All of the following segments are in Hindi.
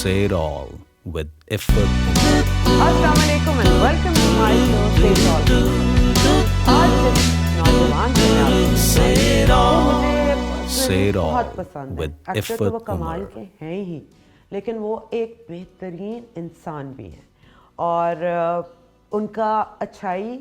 Say it all with Ifat. अस्सलाम वालेकुम and welcome to my show Say It All. आज जिस नौजवान से मैं आपको Say it all बहुत पसंद है। with एक्टर तो वो Ifat कमाल Umar. के हैं ही, लेकिन वो एक बेहतरीन इंसान भी हैं और उनका अच्छाई,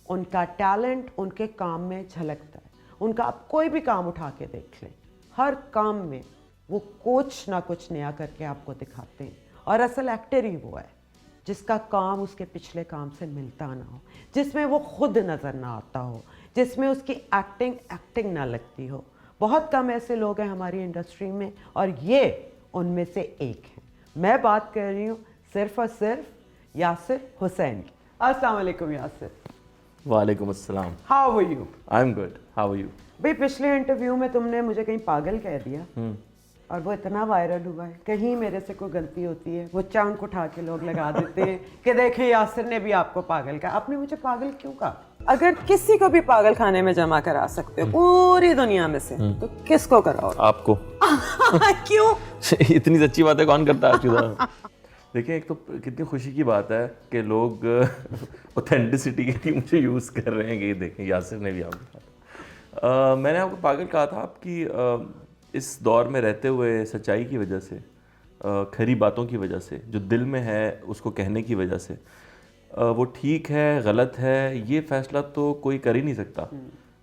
उनका टैलेंट उनके काम में झलकता है। उनका आप कोई भी काम उठा के देख लें, हर काम में वो कुछ ना कुछ नया करके आपको दिखाते हैं। और असल एक्टर ही वो है जिसका काम उसके पिछले काम से मिलता ना हो, जिसमें वो खुद नज़र ना आता हो, जिसमें उसकी एक्टिंग ना लगती हो। बहुत कम ऐसे लोग हैं हमारी इंडस्ट्री में और ये उनमें से एक हैं। मैं बात कर रही हूँ सिर्फ और सिर्फ यासिर हुसैन की। अस्सलाम वालेकुम यासिर। वालेकुम अस्सलाम। How are you? I am good, how are you? भाई पिछले इंटरव्यू में तुमने मुझे कहीं पागल कह दिया और वो इतना वायरल हुआ है। कहीं मेरे से कोई गलती होती है वो चांक उठा के लोग लगा देते हैं कि देखें यासिर ने भी आपको पागल कहा। आपने मुझे पागल क्यों कहा? अगर किसी को भी पागल खाने में जमा करा सकते हो पूरी दुनिया में से तो किसको कराओ? आपको। क्यों? इतनी सच्ची बातें कौन करता है आशुदा? देखिए, एक तो कितनी खुशी की बात है कि लोग ऑथेंटिसिटी के लिए मुझे यूज़ कर रहे हैं कि देखें यासिर ने भी आपको कहा। मैंने आपको पागल कहा था आपकी इस दौर में रहते हुए सच्चाई की वजह से, खरी बातों की वजह से, जो दिल में है उसको कहने की वजह से, वो ठीक है गलत है ये फ़ैसला तो कोई कर ही नहीं सकता।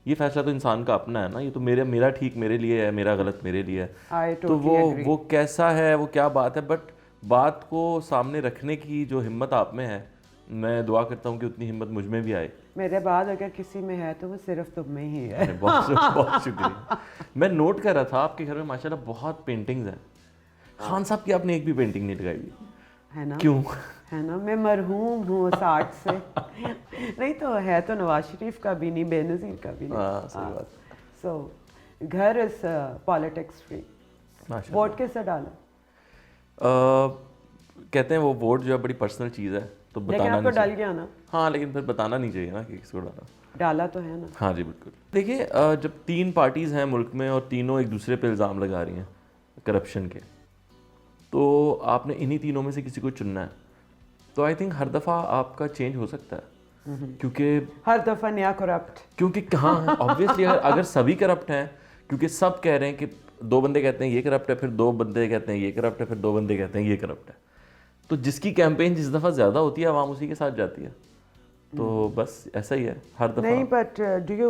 ये फ़ैसला तो इंसान का अपना है ना। ये तो मेरा ठीक मेरे लिए है, मेरा गलत मेरे लिए है। तो वो कैसा है, वो क्या बात है, बट बात को सामने रखने की जो हिम्मत आप में है, मैं दुआ करता हूँ कि उतनी हिम्मत मुझ में भी आए। मेरे बाद अगर किसी में है तो वो सिर्फ तुम में ही है। बहुत शुक्रिया। मैं नोट कर रहा था आपके घर में माशाल्लाह बहुत पेंटिंग्स हैं। खान साहब की आपने एक भी पेंटिंग नहीं लगाई हुई है ना? क्यों? है ना, मैं मरहूम हूँ उस आर्ट से। नहीं तो है तो नवाज शरीफ का भी नहीं, बेनज़ीर का भी नहीं। सही बात। सो घर इज पॉलिटिक्स फ्री। वोट किससे डाला? कहते हैं वो वोट जो है बड़ी पर्सनल चीज़ है, तो लेकिन बताना आपको नहीं डाल चाहिए। गया ना? हाँ, लेकिन फिर बताना नहीं चाहिए ना कि किसको डाला। डाला तो है ना? हाँ जी बिल्कुल। देखिए, जब तीन पार्टीज़ हैं मुल्क में और तीनों एक दूसरे पे इल्ज़ाम लगा रही हैं करप्शन के, तो आपने इन्हीं तीनों में से किसी को चुनना है। तो आई थिंक हर दफ़ा आपका चेंज हो सकता है, क्योंकि हर दफ़ा नया करप्ट। क्योंकि हाँ ऑब्वियसली अगर सभी करप्ट हैं, क्योंकि सब कह रहे हैं कि दो बंदे कहते हैं ये करप्ट है, फिर दो बंदे कहते हैं ये करप्ट है, फिर दो बंदे कहते हैं ये करप्ट है, तो जिसकी कैंपेन जिस दफ़ा ज़्यादा होती है आवाम उसी के साथ जाती है। तो बस ऐसा ही है हर दफ़ा। नहीं, but do you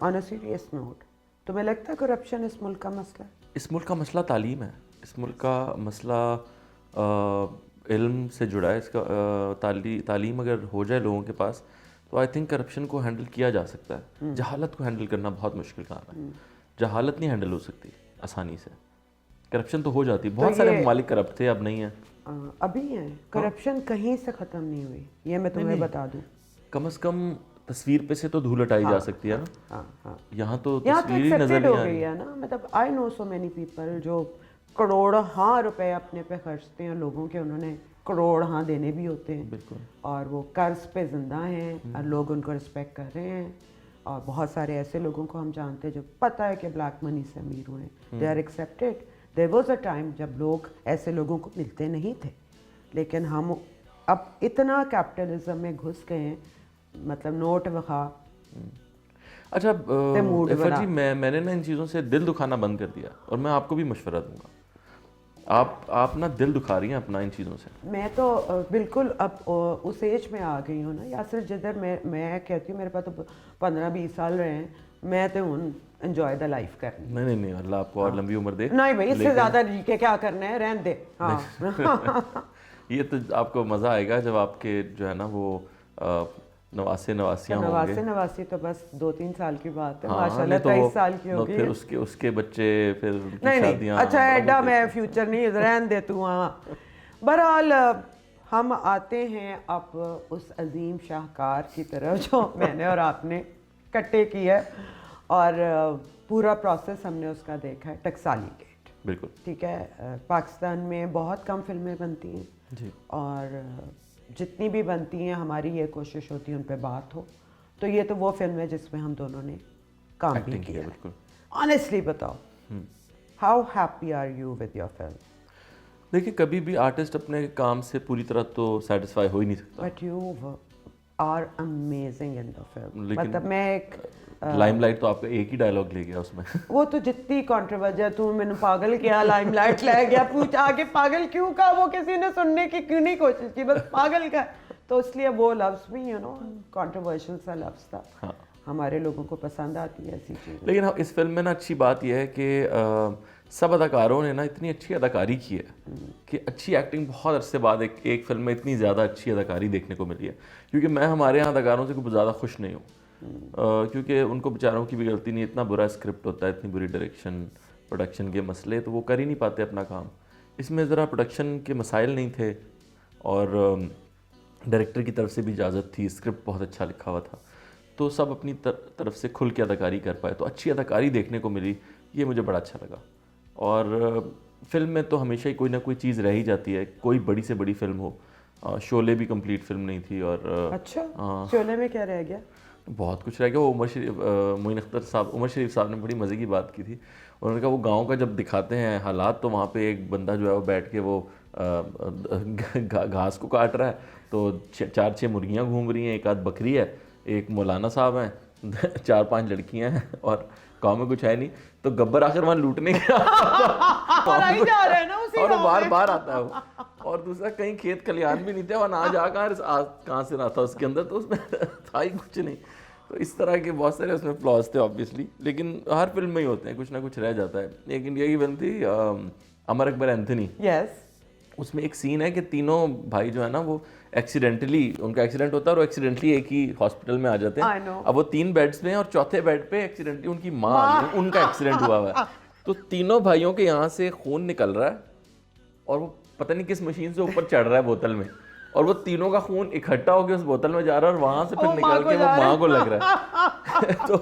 on a serious note, तुम्हें लगता है करप्शन इस मुल्क का मसला है? इस मुल्क का मसला तालीम है। इस मुल्क का मसला इल्म से जुड़ा है। इसका तालीम अगर हो जाए लोगों के पास तो आई थिंक करप्शन को हैंडल किया जा सकता है। जहालत को हैंडल करना बहुत मुश्किल काम है। जहालत नहीं हैंडल हो सकती आसानी से, करप्शन तो हो जाती है। बहुत सारे ममालिक करप्ट थे, अब नहीं है। अभी है करप्शन, कहीं से ख़त्म नहीं हुई, ये मैं तुम्हें बता दूं। कम से कम तस्वीर पे से तो धूल हटाई जा सकती है ना। हाँ। यहाँ तो यहाँ तस्वीर ही नजर हो नहीं आ गई रही है ना। मतलब I know so many people जो करोड़ हाँ रुपए अपने पे खर्चते हैं लोगों के, उन्होंने करोड़ हाँ देने भी होते हैं। बिल्कुल। और वो कर्ज पे जिंदा हैं और लोग उनको रिस्पेक्ट कर रहे हैं। और बहुत सारे ऐसे लोगों को हम जानते हैं जो पता है कि ब्लैक मनी से अमीर हुए हैं, they are accepted. There was a time जब लोग ऐसे लोगों को मिलते नहीं थे, लेकिन हम अब इतना कैपिटलिज्म में घुस गए हैं, मतलब नोट वखा। अच्छा इफ़त जी, मैंने ना इन चीज़ों से दिल दुखाना बंद कर दिया और मैं आपको भी मशवरा दूंगा। आप ना दिल दुखा रही हैं अपना इन चीज़ों से। मैं तो बिल्कुल अब उस एज में आ गई हूँ ना यासिर, जिधर मैं कहती हूँ मेरे पास तो 15-20 साल रहे हैं, मैं तो हूँ एंजॉय द लाइफ करनी। नहीं अल्लाह आपको और लंबी उम्र दे। नहीं भाई, इससे ज़्यादा जी के क्या करना है, रहने दे। हाँ। ये तो आपको मज़ा आएगा जब आपके जो है ना वो नवासियाँ होंगे। नवासी तो बस 2-3 साल की बात है। हाँ, माशाल्लाह तो 23 साल की हो गई फिर है। उसके बच्चे, फिर उनकी नहीं शादियाँ। अच्छा एडा मैं फ्यूचर नहीं, रहने दे तू वहाँ। बहरहाल हम आते हैं अब उस अजीम शाहकार की तरफ जो मैंने और आपने इकट्ठे की है और पूरा प्रोसेस हमने उसका देखा है। टकसाली गेट, बिल्कुल ठीक है। पाकिस्तान में बहुत कम फिल्में बनती हैं जी, और जितनी भी बनती हैं हमारी ये कोशिश होती है उन पे बात हो। तो ये तो वो फिल्म है जिसमें हम दोनों ने काम भी किया। बिल्कुल। ऑनेस्टली बताओ, how happy are you with your film? देखिए कभी भी आर्टिस्ट अपने काम से पूरी तरह तो सेटिस्फाई हो ही नहीं सकता। But you are amazing in the film. लेकिन मतलब मैं एक लाइमलाइट तो आपका एक ही डायलॉग ले गया उसमें। वो तो जितनी कंट्रोवर्सी, तू मैंने पागल किया, लाइमलाइट ले गया, पूछ आगे पागल क्यों कहा, वो किसी ने सुनने की क्यों नहीं कोशिश की, बस पागल का। तो इसलिए वो लफ्ज़ भी कंट्रोवर्शियल सा लफ्ज़ था। हाँ। हमारे लोगों को पसंद आती है ऐसी चीज़ें। लेकिन हाँ, इस फिल्म में ना अच्छी बात यह है कि सब अदाकारों ने ना इतनी अच्छी अदाकारी की है कि अच्छी एक्टिंग बहुत अरसे बाद एक फिल्म में इतनी ज़्यादा अच्छी अदाकारी देखने को मिली है। क्योंकि मैं हमारे यहाँ अदाकारों से कुछ ज़्यादा खुश नहीं हूँ, क्योंकि उनको बेचारों की भी गलती नहीं, इतना बुरा स्क्रिप्ट होता है, इतनी बुरी डायरेक्शन, प्रोडक्शन के मसले, तो वो कर ही नहीं पाते अपना काम। इसमें ज़रा प्रोडक्शन के मसाइल नहीं थे और डायरेक्टर की तरफ से भी इजाज़त थी, स्क्रिप्ट बहुत अच्छा लिखा हुआ था, तो सब अपनी तरफ से खुल के अदाकारी कर पाए, तो अच्छी अदाकारी देखने को मिली, ये मुझे बड़ा अच्छा लगा। और फिल्म में तो हमेशा ही कोई ना कोई चीज़ रह ही जाती है, कोई बड़ी से बड़ी फिल्म हो। शोले भी कंप्लीट फिल्म नहीं थी और अच्छा, शोले में क्या रह गया? बहुत कुछ रह गया। वो मोइन अख्तर साहब, उमर शरीफ साहब ने बड़ी मज़े की बात की थी। उन्होंने कहा वो गांव का जब दिखाते हैं हालात, तो वहाँ पे एक बंदा जो है वो बैठ के वो घास को काट रहा है, तो 4-6 मुर्गियाँ घूम रही हैं, एक आध बकरी है, एक मौलाना साहब हैं, 4-5 लड़कियाँ हैं और गाँव में कुछ है नहीं, तो गब्बर आखिर वहाँ लूटने गया और बार बार आता है वो। और दूसरा कहीं खेत खलिहान भी नहीं थे, और ना जा कहाँ से रहा था उसके अंदर, तो उसमें था ही कुछ नहीं। तो इस तरह के बहुत सारे उसमें फ्लॉज थे ऑब्वियसली, लेकिन हर फिल्म में ही होते हैं, कुछ ना कुछ रह जाता है। एक इंडिया की फिल्म थी अमर अकबर एंथनी, उसमें एक सीन है कि तीनों भाई जो है ना वो एक्सीडेंटली, उनका एक्सीडेंट होता है और वो एक्सीडेंटली एक ही हॉस्पिटल में आ जाते हैं। अब वो 3 बेड्स में हैं और चौथे बेड पे एक्सीडेंटली उनकी माँ, उनका एक्सीडेंट हुआ हुआ है, तो तीनों भाइयों के यहाँ से खून निकल रहा है और वो पता नहीं किस मशीन से ऊपर चढ़ रहा है बोतल में, और वो तीनों का खून इकट्ठा होकर उस बोतल में जा रहा है और वहां से फिर निकल के वो माँ को लग रहा है। तो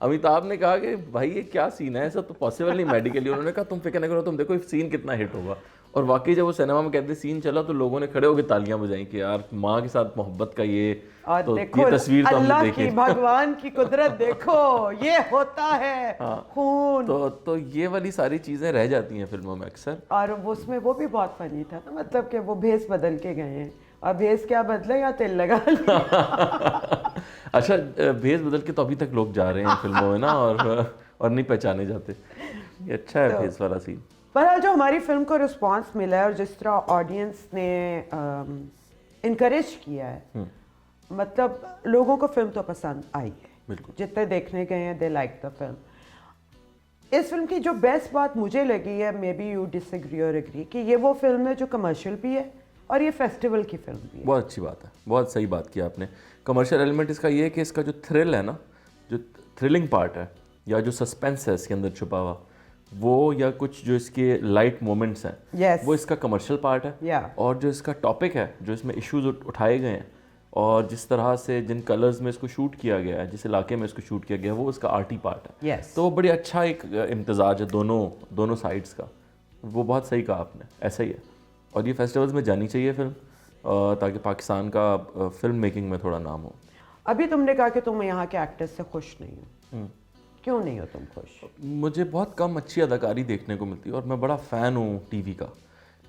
अमिताभ ने कहा कि भाई ये क्या सीन है, ऐसा तो पॉसिबल नहीं मेडिकली। उन्होंने कहा तुम फिक्र न करो, तुम देखो सीन कितना हिट होगा। और वाकई जब वो सिनेमा में कहते सीन चला तो लोगों ने खड़े होकर तालियां बजाई कि यार माँ के साथ मोहब्बत का ये, तो ये तस्वीर तो हमने देखी, भगवान की कुदरत देखो, ये होता है खून। तो ये वाली सारी चीजें रह जाती हैं फिल्मों में अक्सर। और उसमें वो भी बहुत फनी था ना, मतलब कि वो भेस बदल के गए हैं, और भेस क्या बदले या तेल लगा लिया। अच्छा, भेस बदल के तो अभी तक लोग जा रहे हैं फिल्मों में ना, और नहीं पहचाने जाते। ये अच्छा है भेस वाला सीन। पर जो हमारी फिल्म को रिस्पांस मिला है और जिस तरह ऑडियंस ने इनकरेज किया है, मतलब लोगों को फिल्म तो पसंद आई है, बिल्कुल, जितने देखने गए हैं दे लाइक द फिल्म। इस फिल्म की जो बेस्ट बात मुझे लगी है, मे बी यू डिसएग्री और एग्री, कि ये वो फिल्म है जो कमर्शियल भी है और ये फेस्टिवल की फिल्म भी है। बहुत अच्छी बात है, बहुत सही बात की आपने। कमर्शियल एलिमेंट इसका ये है कि इसका जो थ्रिल है ना, जो थ्रिलिंग पार्ट है या जो सस्पेंस है इसके अंदर छुपा हुआ, वो या कुछ जो इसके लाइट मोमेंट्स हैं, वो इसका कमर्शियल पार्ट है। और जो इसका टॉपिक है, जो इसमें इश्यूज उठाए गए हैं और जिस तरह से जिन कलर्स में इसको शूट किया गया है, जिस इलाके में इसको शूट किया गया है, वो इसका आर्टी पार्ट है। तो वो बड़ी अच्छा एक इम्तजाज है दोनों साइड्स का। वो बहुत सही कहा आपने, ऐसा ही है। और ये फेस्टिवल्स में जानी चाहिए फिल्म, ताकि पाकिस्तान का फिल्म मेकिंग में थोड़ा नाम हो। अभी तुमने कहा कि तुम यहाँ के एक्टर्स से खुश नहीं हो, क्यों नहीं हो तुम खुश? मुझे बहुत कम अच्छी अदाकारी देखने को मिलती है और मैं बड़ा फ़ैन हूँ टीवी का।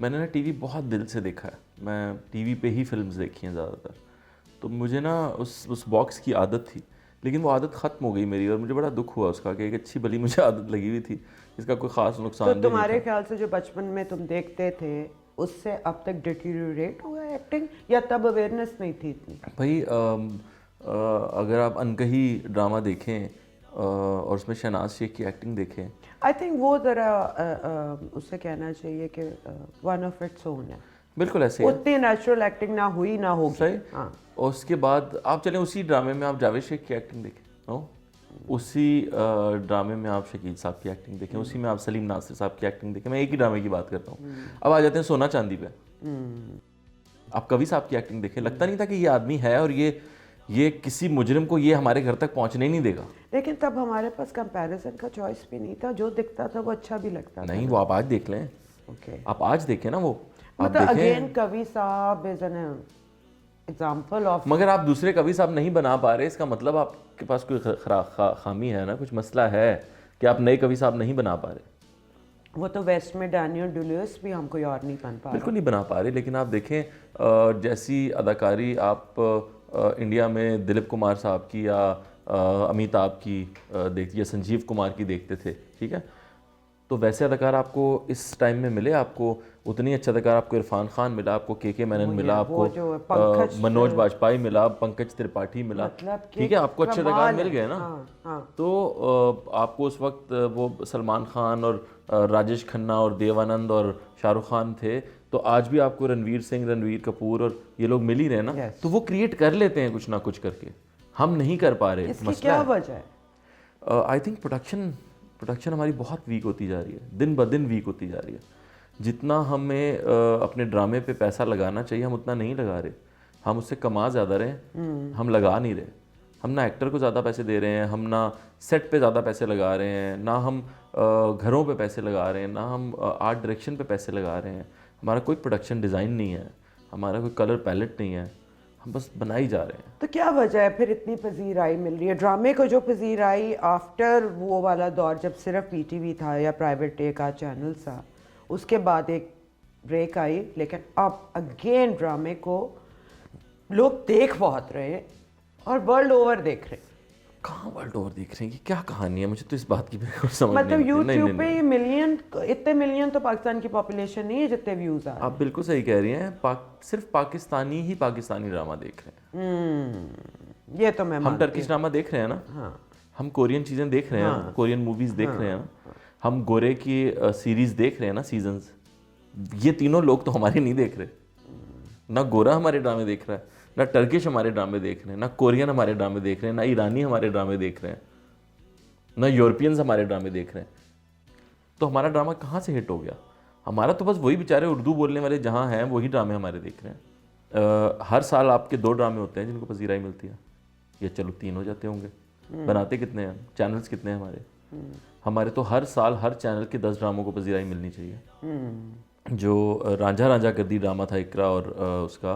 मैंने ना टीवी बहुत दिल से देखा है, मैं टीवी पे ही फिल्म्स देखी हैं ज़्यादातर। तो मुझे ना उस बॉक्स की आदत थी, लेकिन वो आदत ख़त्म हो गई मेरी, और मुझे बड़ा दुख हुआ उसका कि एक अच्छी भली मुझे आदत लगी हुई थी, इसका कोई ख़ास नुकसान। तो तुम्हारे ख्याल से जो बचपन में तुम देखते थे उससे अब तक डिटीरियोरेट हुआ है एक्टिंग, या तब अवेयरनेस नहीं थी इतनी? भाई अगर आप अनकही ड्रामा देखें और उसमें शहनाज शेख की एक्टिंग देखें, आई थिंक वो ज़रा उससे कहना चाहिए कि वन ऑफ इट्स ओन है। बिल्कुल ऐसे उतनी नेचुरल एक्टिंग ना हुई ना होगी। सही। हाँ। और उसके बाद आप चलें उसी ड्रामे में आप जावेद शेख की एक्टिंग देखें, उसी ड्रामे में आप शकील साहब की एक्टिंग देखें, उसी में आप सलीम नासिर साहब की एक्टिंग देखें। मैं एक ही ड्रामे की बात करता हूँ। अब आ जाते हैं सोना चांदी पे। आप कवि साहब की एक्टिंग देखें, लगता नहीं था कि ये आदमी है और ये किसी मुजरिम को ये हमारे घर तक पहुंचने ही नहीं देगा। लेकिन तब हमारे पास कंपैरिजन का चॉइस भी नहीं था, जो दिखता था वो अच्छा भी लगता नहीं, वो आप आज देख लें। आप आज देखें ना, वो मतलब अगेन कवि साहब इज एन एग्जांपल ऑफ। मगर आप दूसरे कवि साहब नहीं बना पा रहे, इसका मतलब आपके पास कोई खामी है ना, कुछ मसला है कि आप नए कवि साहब नहीं बना पा रहे। वो तो वेस्ट में डैनियल डुलियस भी हम कोई और नहीं बन पा रहा। बिल्कुल नहीं बना पा रहे, लेकिन आप देखें जैसी अदाकारी आप इंडिया में दिलीप कुमार साहब की या अमिताभ की देखती या संजीव कुमार की देखते थे, ठीक है, तो वैसे अदाकार आपको इस टाइम में मिले, आपको उतनी अच्छा अदाकार आपको इरफान खान मिला, आपको के मैनन मिला, आपको मनोज बाजपेयी मिला, पंकज त्रिपाठी मिला, मतलब ठीक है, आपको अच्छे अदाकार मिल गए ना। हाँ। तो आपको उस वक्त वो सलमान खान और राजेश खन्ना और देवानंद और शाहरुख खान थे, तो आज भी आपको रणवीर सिंह, रणवीर कपूर और ये लोग मिल ही रहे ना। तो वो क्रिएट कर लेते हैं कुछ ना कुछ करके, हम नहीं कर पा रहे। इसकी क्या वजह है? आई थिंक प्रोडक्शन हमारी बहुत वीक होती जा रही है, दिन ब दिन वीक होती जा रही है। जितना हमें अपने ड्रामे पे पैसा लगाना चाहिए हम उतना नहीं लगा रहे। हम उससे कमा ज़्यादा रहे हैं, हम लगा नहीं रहे। हम ना एक्टर को ज़्यादा पैसे दे रहे हैं, हम ना सेट पे ज़्यादा पैसे लगा रहे हैं, ना हम घरों पे पैसे लगा रहे हैं, ना हम आर्ट डायरेक्शन पे पैसे लगा रहे हैं। हमारा कोई प्रोडक्शन डिज़ाइन नहीं है, हमारा कोई कलर पैलेट नहीं है, हम बस बनाई जा रहे हैं। तो क्या वजह है फिर इतनी पजीराई मिल रही है ड्रामे को? जो पजीराई आफ्टर वो वाला दौर जब सिर्फ पीटीवी था या प्राइवेट डे का चैनल था, उसके बाद एक ब्रेक आई, लेकिन अब अगेन ड्रामे को लोग देख बहुत रहे हैं और वर्ल्ड ओवर देख रहे हैं। कहाँ वर्ल्ड ओवर देख रहे हैं? ये क्या कहानी है? मुझे तो इस बात की बिल्कुल समझ मतलब नहीं आती। यूट्यूब पे इतने मिलियन तो पाकिस्तान की पॉपुलेशन नहीं है जितने व्यूज आ रहे हैं। आप बिल्कुल सही कह रही हैं। सिर्फ पाकिस्तानी ही पाकिस्तानी ड्रामा देख रहे हैं। ये तो मैं हम टर्किश ड्रामा देख रहे हैं ना। हाँ। हम कोरियन चीज़ें देख रहे हैं, कोरियन मूवीज देख रहे हैं ना। हम गोरे की सीरीज देख रहे हैं ना, सीजन्स। ये तीनों लोग तो हमारे नहीं देख रहे। ना गोरा हमारे ड्रामे देख रहा है, ना टर्किश हमारे ड्रामे देख रहे हैं, ना कोरियन हमारे ड्रामे देख रहे हैं, ना ईरानी हमारे ड्रामे देख रहे हैं, ना यूरोपियंस हमारे ड्रामे देख रहे हैं। तो हमारा ड्रामा कहाँ से हिट हो गया? हमारा तो बस वही बेचारे उर्दू बोलने वाले जहाँ हैं वही ड्रामे हमारे देख रहे हैं। हर साल आपके 2 ड्रामे होते हैं जिनको पजीराई मिलती है, या चलो 3 हो जाते होंगे। बनाते कितने हैं? चैनल्स कितने हैं हमारे? हमारे तो हर साल हर चैनल के 10 ड्रामों को पजीराई मिलनी चाहिए। जो रांझा रांझा गर्दी ड्रामा था इकरा और उसका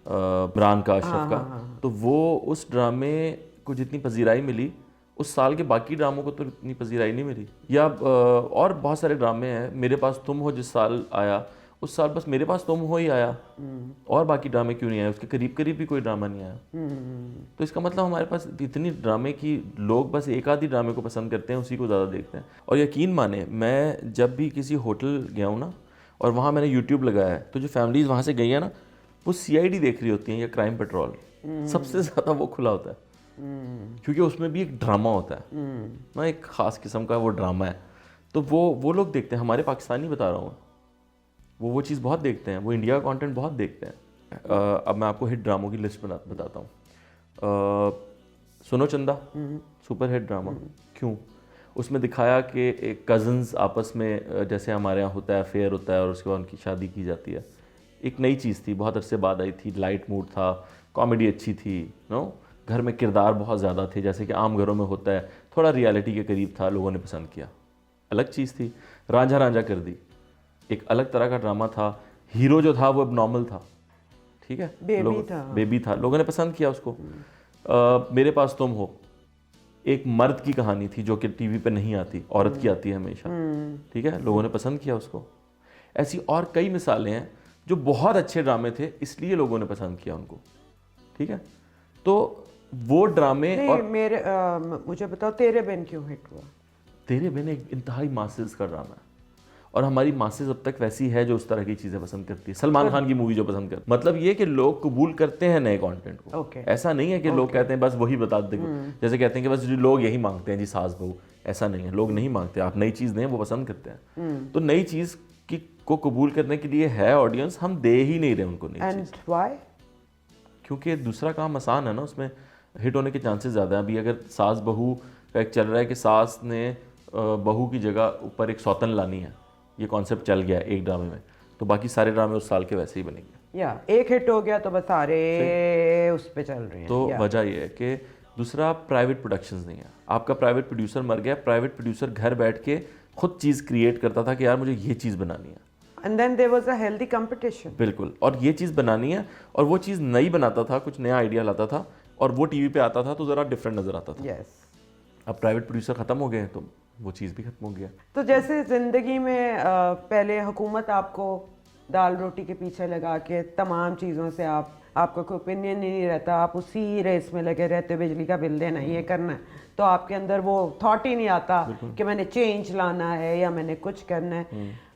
इमरान का, अशरफ का, तो वो उस ड्रामे को जितनी पजीराई मिली उस साल के बाकी ड्रामों को तो इतनी पजीराई नहीं मिली। या और बहुत सारे ड्रामे हैं। मेरे पास तुम हो जिस साल आया उस साल बस मेरे पास तुम हो ही आया, और बाकी ड्रामे क्यों नहीं आए? उसके करीब करीब भी कोई ड्रामा नहीं आया। तो इसका मतलब हमारे पास इतनी ड्रामे की लोग बस एक आधी ड्रामे को पसंद करते हैं, उसी को ज़्यादा देखते हैं। और यकीन माने, मैं जब भी किसी होटल गया हूँ ना और वहाँ मैंने यूट्यूब लगाया है, तो जो फैमिलीज़ वहाँ से गई है ना, वो CID देख रही होती हैं या क्राइम पेट्रोल, सबसे ज़्यादा वो खुला होता है। क्योंकि उसमें भी एक ड्रामा होता है ना, एक ख़ास किस्म का वो ड्रामा है। तो वो लोग देखते हैं। हमारे पाकिस्तानी बता रहा हूँ, वो चीज़ बहुत देखते हैं, वो इंडिया का कंटेंट बहुत देखते हैं। अब मैं आपको हिट ड्रामों की लिस्ट बताता हूँ। सुनो चंदा सुपर हिट ड्रामा। क्यों? उसमें दिखाया कि एक कज़न्स आपस में, जैसे हमारे यहाँ होता है, अफेयर होता है और उसके बाद उनकी शादी की जाती है। एक नई चीज़ थी, बहुत अरसे बाद आई थी, लाइट मूड था, कॉमेडी अच्छी थी, घर में किरदार बहुत ज़्यादा थे, जैसे कि आम घरों में होता है, थोड़ा रियलिटी के करीब था, लोगों ने पसंद किया। अलग चीज़ थी। रांझा रांझा कर दी, एक अलग तरह का ड्रामा था। हीरो जो था वो अब नॉर्मल था, ठीक है, बेबी था, लोगों ने पसंद किया उसको। मेरे पास तुम हो, एक मर्द की कहानी थी जो कि टीवी पे नहीं आती, औरत की आती है हमेशा, ठीक है, लोगों ने पसंद किया उसको। ऐसी और कई मिसालें हैं जो बहुत अच्छे ड्रामे थे, इसलिए लोगों ने पसंद किया उनको, ठीक है। तो वो ड्रामे और मुझे बताओ, तेरे बिन क्यों हिट हुआ? तेरे बिन एक इंतहाई मासेस का ड्रामा है, और हमारी मासेस अब तक वैसी है जो उस तरह की चीज़ें पसंद करती है। सलमान खान की मूवी जो पसंद करती है, मतलब ये कि लोग कबूल करते हैं नए कंटेंट को। ऐसा नहीं है कि लोग कहते हैं बस वही बता दे, जैसे कहते हैं कि बस लोग यही मांगते हैं जी सास बहू। ऐसा नहीं है, लोग नहीं मांगते, आप नई चीज़ दें वो पसंद करते हैं। तो नई चीज़ को कबूल करने के लिए है ऑडियंस, हम दे ही नहीं रहे उनको नई चीज़। क्योंकि दूसरा काम आसान है ना, उसमें हिट होने के चांसेस ज़्यादा हैं। अभी अगर सास बहू का एक चल रहा है कि सास ने बहू की जगह ऊपर एक सौतन लानी है, ये कॉन्सेप्ट चल गया है एक ड्रामे में, तो बाकी सारे ड्रामे उस साल के वैसे ही बनेंगे। या एक हिट हो गया तो बस सारे उस पे चल रहे हैं। तो वजह ये है कि दूसरा प्राइवेट प्रोडक्शंस नहीं है। आपका प्राइवेट प्रोड्यूसर मर गया, प्राइवेट प्रोड्यूसर घर बैठ के खुद चीज़ क्रिएट करता था कि यार मुझे ये चीज़ बनानी है, and then there was a healthy competition। बिल्कुल, और ये चीज़ बनानी है, और वो चीज़ नई बनाता था, कुछ नया आइडिया लाता था, और वो टीवी पे आता था तो ज़रा डिफरेंट नज़र आता था। yes। अब प्राइवेट प्रोड्यूसर ख़त्म हो गए हैं, तो वो चीज़ भी खत्म हो गया। तो जैसे ज़िंदगी में पहले हुकूमत आपको दाल रोटी के पीछे लगा के तमाम चीज़ों से आपका कोई ओपिनियन ही नहीं रहता, आप उसी रेस में लगे रहते हो, बिजली का बिल देना है, ये करना है, तो आपके अंदर वो थॉट ही नहीं आता कि मैंने चेंज लाना है या मैंने कुछ करना है।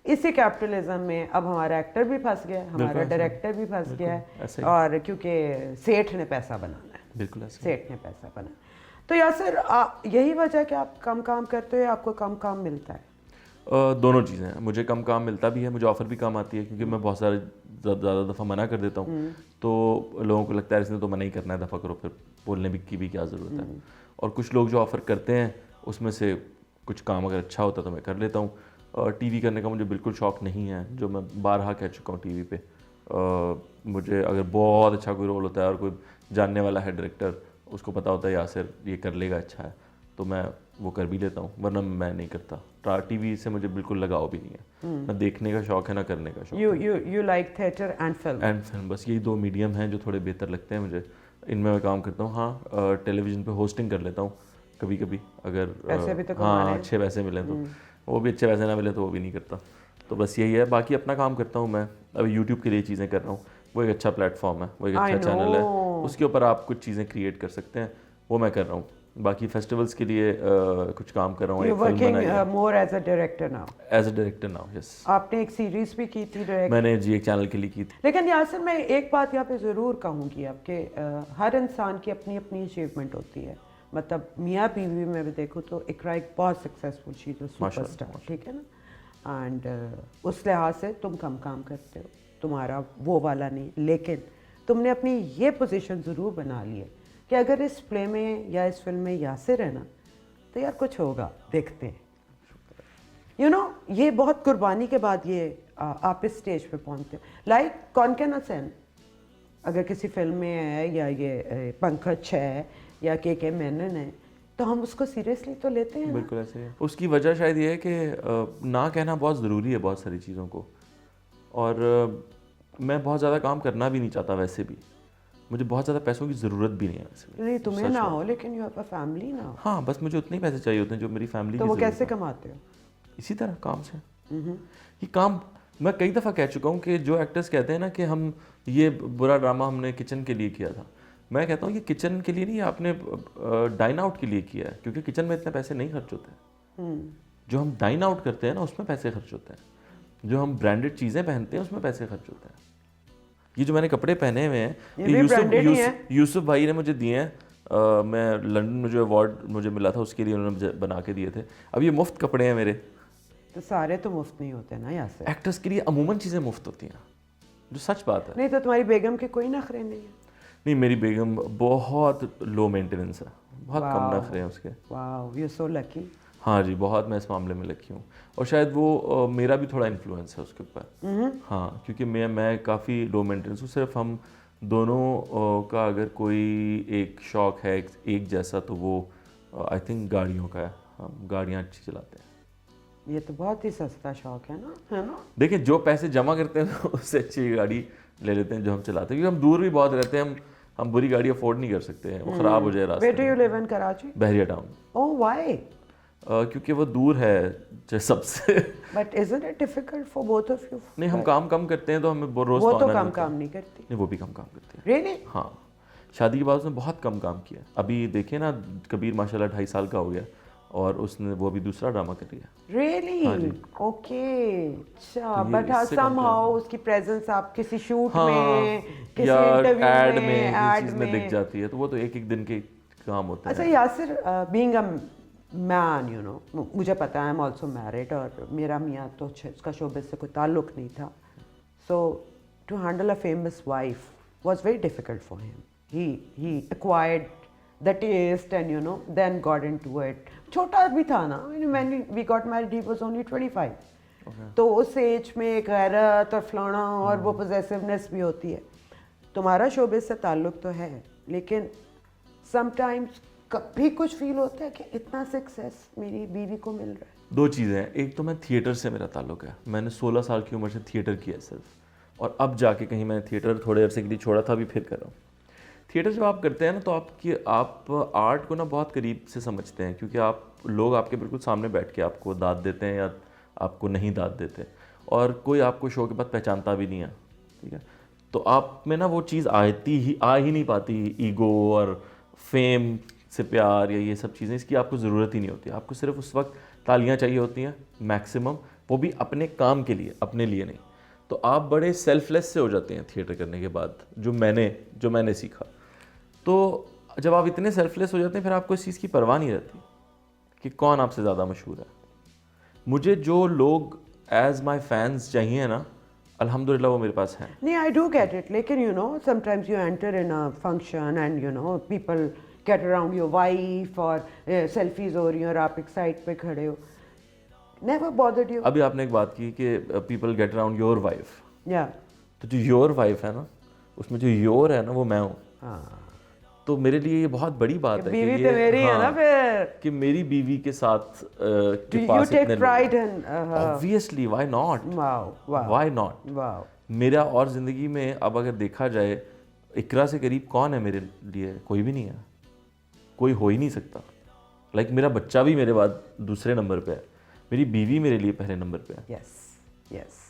इसी कैपिटलिज्म में अब हमारा एक्टर भी फंस गया है, हमारा डायरेक्टर भी फंस गया है, और क्योंकि सेठ ने पैसा बनाना है, बिल्कुल ऐसे सेठ ने पैसा बनाना। तो यासिर यही वजह कि आप कम काम करते हो या आपको कम काम मिलता है? दोनों चीज़ें हैं। मुझे कम काम मिलता भी है, मुझे ऑफ़र भी कम आती है, क्योंकि मैं बहुत सारे ज़्यादा दफ़ा मना कर देता हूँ, तो लोगों को लगता है इसने तो मना ही करना है, दफ़ा करो, फिर बोलने की भी क्या ज़रूरत है। और कुछ लोग जो ऑफ़र करते हैं उसमें से कुछ काम अगर अच्छा होता तो मैं कर लेता हूँ। टीवी करने का मुझे बिल्कुल शौक़ नहीं है, जो मैं बारहा कह चुका हूँ टीवी पे। मुझे अगर बहुत अच्छा कोई रोल होता है और कोई जानने वाला है डायरेक्टर, उसको पता होता है यासिर ये कर लेगा अच्छा है, तो मैं वो कर भी लेता हूँ, वरना मैं नहीं करता। टीवी से मुझे बिल्कुल लगाव भी नहीं है, ना देखने का शौक़ है ना करने का शौक़। You like theatre and film? बस यही दो मीडियम हैं जो थोड़े बेहतर लगते हैं मुझे, इनमें मैं काम करता हूँ। हाँ, टेलीविज़न पे होस्टिंग कर लेता हूँ कभी कभी, अगर पैसे भी तो हाँ अच्छे पैसे मिले तो, वो भी अच्छे पैसे ना मिले तो वो भी नहीं करता। तो बस यही है, बाकी अपना काम करता हूँ मैं। अभी यूट्यूब के लिए चीज़ें कर रहा हूँ, वो एक अच्छा प्लेटफॉर्म है, वो एक अच्छा चैनल है, उसके ऊपर आप कुछ चीज़ें क्रिएट कर सकते हैं, वो मैं कर रहा हूँ। बाकी फेस्टिवल्स के लिए कुछ काम कर रहा हूँ। More as a director now? Yes. आपने एक सीरीज भी की थी डायरेक्ट? मैंने जी एक चैनल के लिए की थी। लेकिन यासिर मैं एक बात यहाँ पे ज़रूर कहूँगी आपके, हर इंसान की अपनी अपनी अचीवमेंट होती है। मतलब मियाँ बीवी में भी देखो तो इकरा एक बहुत सक्सेसफुल चीज़ है, सुपरस्टार, ठीक है ना, एंड उस लिहाज से तुम कम काम करते हो, तुम्हारा वो वाला नहीं, लेकिन तुमने अपनी ये पोजीशन ज़रूर बना ली है कि अगर इस प्ले में या इस फिल्म में यासिर है ना, तो यार कुछ होगा, देखते हैं। यू नो, ये बहुत कुर्बानी के बाद ये आप इस स्टेज पे पहुंचते हो। लाइक कौन के ना सैन अगर किसी फिल्म में है, या ये पंकज है या के मेनन है, तो हम उसको सीरियसली तो लेते हैं। बिल्कुल ऐसे है। उसकी वजह शायद ये है कि ना कहना बहुत ज़रूरी है बहुत सारी चीज़ों को, और मैं बहुत ज़्यादा काम करना भी नहीं चाहता वैसे भी, मुझे बहुत ज़्यादा पैसों की ज़रूरत भी नहीं है वैसे। नहीं तुम्हें ना हो, लेकिन यू हैव अ फैमिली ना। हाँ, बस मुझे उतने ही पैसे चाहिए होते हैं जो मेरी फैमिली। तो वो कैसे कमाते हो? इसी तरह, काम से। ये काम मैं कई दफ़ा कह चुका हूँ कि जो एक्टर्स कहते हैं ना कि हम ये बुरा ड्रामा हमने किचन के लिए किया था, मैं कहता हूँ ये किचन के लिए नहीं, आपने डाइन आउट के लिए किया है, क्योंकि किचन में इतने पैसे नहीं खर्च होते। जो हम डाइन आउट करते हैं ना उसमें पैसे खर्च होते हैं, जो हम ब्रांडेड चीज़ें पहनते हैं उसमें पैसे खर्च होते हैं। ये जो मैंने कपड़े पहने हुए हैं, यूसुफ भाई ने मुझे दिए हैं। मैं लंदन में जो अवार्ड मुझे मिला था उसके लिए उन्होंने मुझे बना के दिए थे। अब ये मुफ्त कपड़े हैं मेरे। तो सारे तो मुफ्त नहीं होते ना यासिर। एक्टर्स के लिए अमूमन चीज़ें मुफ्त होती हैं, जो सच बात है। नहीं तो तुम्हारी बेगम के कोई नखरे नहीं है? नहीं, मेरी बेगम बहुत लो मेंटेनेंस है, बहुत कम नखरे हैं उसके। Wow, you so lucky. हाँ जी, बहुत मैं इस मामले में लकी हूँ, और शायद वो मेरा भी थोड़ा इन्फ्लुएंस है उसके ऊपर। हाँ, क्योंकि मैं काफ़ी लो मेंटेनेंस हूँ। सिर्फ हम दोनों का अगर कोई एक शौक़ है एक जैसा, तो वो आई थिंक गाड़ियों का है। हम गाड़ियाँ अच्छी चलाते हैं। ये तो बहुत ही सस्ता शौक़ है ना, है ना? देखिए, जो पैसे जमा करते हैं उससे अच्छी गाड़ी ले लेते हैं जो हम चलाते हैं, क्योंकि हम दूर भी बहुत रहते हैं, हम बुरी गाड़ी अफोर्ड नहीं कर सकते हैं, वो ख़राब हो जाए रास्ते। Where do you live in Karachi? Bahria town. Oh, why? क्योंकि वो दूर है सबसे। But isn't it difficult for both of you? नहीं, हम काम कम करते हैं तो हमें रोज़ वो तो काम नहीं करती। नहीं, वो भी कम काम करती है। Really? हाँ, शादी के बाद उसने बहुत कम काम किया। अभी देखिए ना, कबीर माशाल्लाह 2.5 साल का हो गया, और उसने वो अभी दूसरा ड्रामा कर रही है। Really? हाँ जी। Okay. अच्छा, तो but इससे कम somehow उसकी presence आप किसी शूट हाँ, में, किसी या इंटरव्यू एड में, में चीज़ में दिख जाती है, तो वो तो एक दिन के काम होते हैं। अच्छा Yasir, being a man, you know, मुझे पता है, I'm also married, और मेरा मियाँ तो उसका शोबिज़ से कोई ताल्लुक नहीं था, so to handle a famous wife was very difficult for him. He acquired the taste and you know then got into it. छोटा भी था ना, when we got married he was only 25. तो उस एज में एक गैरत और फलाना और वो पोजेसिवनेस भी होती है। तुम्हारा शोबिज़ से ताल्लुक तो है, लेकिन समटाइम्स कभी कुछ फील होता है कि इतना सक्सेस मेरी बीवी को मिल रहा है? दो चीज़ें हैं, एक तो मैं थिएटर से मेरा ताल्लुक है, मैंने 16 साल की उम्र से थिएटर किया सिर्फ, और अब जाके कहीं मैंने थिएटर थोड़े अरसे के लिए छोड़ा था, अभी फिर कर रहा हूँ। थिएटर जब आप करते हैं ना तो आप आर्ट को ना बहुत करीब से समझते हैं, क्योंकि लोग आपके बिल्कुल सामने बैठ के आपको दाद देते हैं या आपको नहीं दाद देते, और कोई आपको शो के बाद पहचानता भी नहीं है, ठीक है। तो आप में ना वो चीज़ आ ही नहीं पाती, ईगो और फेम से प्यार या ये सब चीज़ें, इसकी आपको ज़रूरत ही नहीं होती। आपको सिर्फ उस वक्त तालियां चाहिए होती हैं मैक्सिमम, वो भी अपने काम के लिए, अपने लिए नहीं। तो आप बड़े सेल्फलेस से हो जाते हैं थिएटर करने के बाद, जो मैंने सीखा। तो जब आप इतने सेल्फलेस हो जाते हैं फिर आपको इस चीज़ की परवाह नहीं रहती कि कौन आपसे ज़्यादा मशहूर है। मुझे जो लोग एज माई फैंस चाहिए ना, अल्हम्दुलिल्लाह वो मेरे पास हैं। नहीं, आई डू गेट इट, लेकिन you know sometimes you enter in a function and you know people get around your wife और सेल्फीज हो रही हैं और आप एक साइड पे खड़े हो। Never bothered you? अभी आपने एक बात की कि people get around your wife, या तो जो योर वाइफ है ना, उसमें जो योर है ना वो मैं हूँ। हाँ, तो मेरे लिए ये बहुत बड़ी बात है बीवी कि तो ये मेरी है ना फिर। कि मेरी बीवी के साथ के You पास take इतने pride in obviously, why not, wow, wow, why not. wow. मेरा और ज़िंदगी में अब अगर देखा जाए, इकरा से करीब कौन है मेरे लिए? कोई भी नहीं है, कोई हो ही नहीं सकता। लाइक मेरा बच्चा भी मेरे बाद दूसरे नंबर पे है, मेरी बीवी मेरे लिए पहले नंबर पे है। Yes, yes.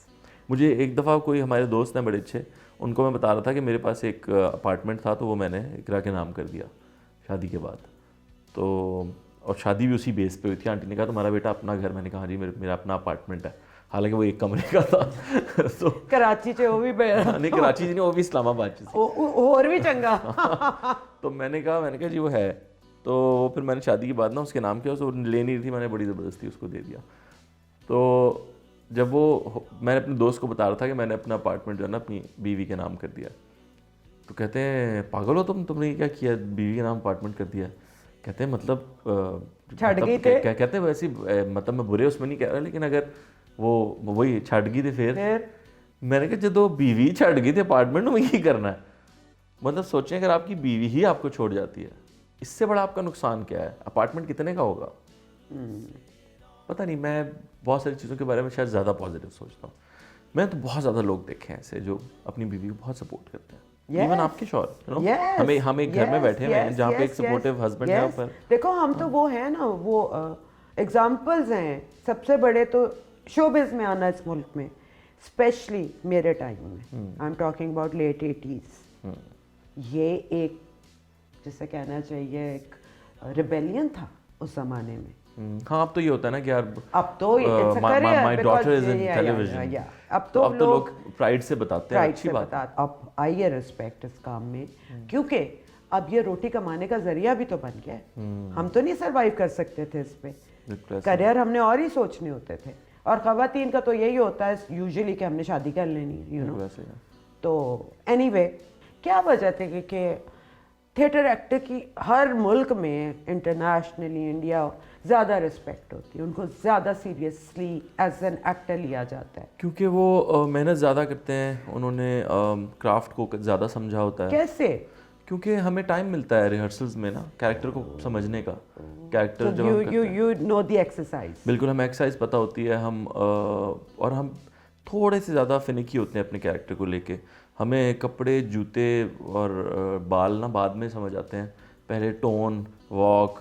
मुझे एक दफ़ा कोई हमारे दोस्त हैं बड़े अच्छे, उनको मैं बता रहा था कि मेरे पास एक अपार्टमेंट था, तो वो मैंने इकरा के नाम कर दिया शादी के बाद। तो और शादी भी उसी बेस पे हुई थी। आंटी ने कहा तुम्हारा बेटा अपना घर? मैंने कहा हाँ जी, मेरा अपना अपार्टमेंट है, हालांकि वो एक कमरे का था। तो कराची से वो भी नहीं, कराची से नहीं, वो भी इस्लामाबाद से। और भी चंगा। तो मैंने कहा जी वो है। तो फिर मैंने शादी के बाद ना उसके नाम किया, उसको ले नहीं रही थी, मैंने बड़ी ज़बरदस्ती उसको दे दिया। तो जब मैंने अपने दोस्त को बता रहा था कि मैंने अपना अपार्टमेंट जो है ना अपनी बीवी के नाम कर दिया, तो कहते हैं पागल हो तुमने क्या किया, बीवी के नाम अपार्टमेंट कर दिया? कहते हैं मतलब छड़ गई थे? कहते हैं वैसे मतलब मैं बुरे उसमें नहीं कह रहा, लेकिन अगर वो वही छड़ गई थी फिर मैंने कहा जो बीवी छड़ गई थी अपार्टमेंट में ही करना है। मतलब सोचें अगर आपकी बीवी ही आपको छोड़ जाती है, इससे बड़ा आपका नुकसान क्या है? अपार्टमेंट कितने का होगा? पता नहीं, मैं बहुत सारी चीज़ों के बारे में शायद ज़्यादा पॉजिटिव सोचता हूँ। मैं तो बहुत ज़्यादा लोग देखे हैं ऐसे जो अपनी बीवी को बहुत सपोर्ट करते हैं। इवन आपके शौहर, यू नो, हम एक घर में बैठे हुए हैं जहाँ पे एक सपोर्टिव हस्बैंड है। पर देखो हम तो वो है ना, वो एग्जाम्पल्स हैं सबसे बड़े तो शोबिज़ में आना इस मुल्क में, स्पेशली मेरे टाइम में। I am talking about late 80s। ये एक जिसे कहना चाहिए एक रिबेलियन था उस जमाने में। हाँ, अब तो ये होता है ना कि यार अब तो my daughter is in television, अब तो लोग प्राइड से बताते हैं, अच्छी बात है। अब आई है रिस्पेक्ट इस काम में, क्योंकि अब ये रोटी कमाने का जरिया भी तो बन गया है। हम तो नहीं सरवाइव कर सकते थे इस पे, करियर हमने और ही सोचने होते थे। और खवातीन का तो यही होता है यूजुअली कि हमने शादी कर लेनी है, यू नो। तो एनीवे, क्या वजह थी कि थिएटर एक्टर की हर मुल्क में इंटरनेशनली इंडिया ज़्यादा रिस्पेक्ट होती है, उनको ज़्यादा सीरियसली एज एन एक्टर लिया जाता है? क्योंकि वो मेहनत ज़्यादा करते हैं, उन्होंने क्राफ्ट को ज़्यादा समझा होता है। कैसे? क्योंकि हमें टाइम मिलता है रिहर्सल्स में ना कैरेक्टर को समझने का। कैरेक्टर जब यू नो द एक्सरसाइज। बिल्कुल, हमें एक्सरसाइज पता होती है। और हम थोड़े से ज़्यादा फिनिकी होते हैं अपने कैरेक्टर को लेके। हमें कपड़े, जूते और बाल ना बाद में समझ आते हैं, पहले टोन, वॉक,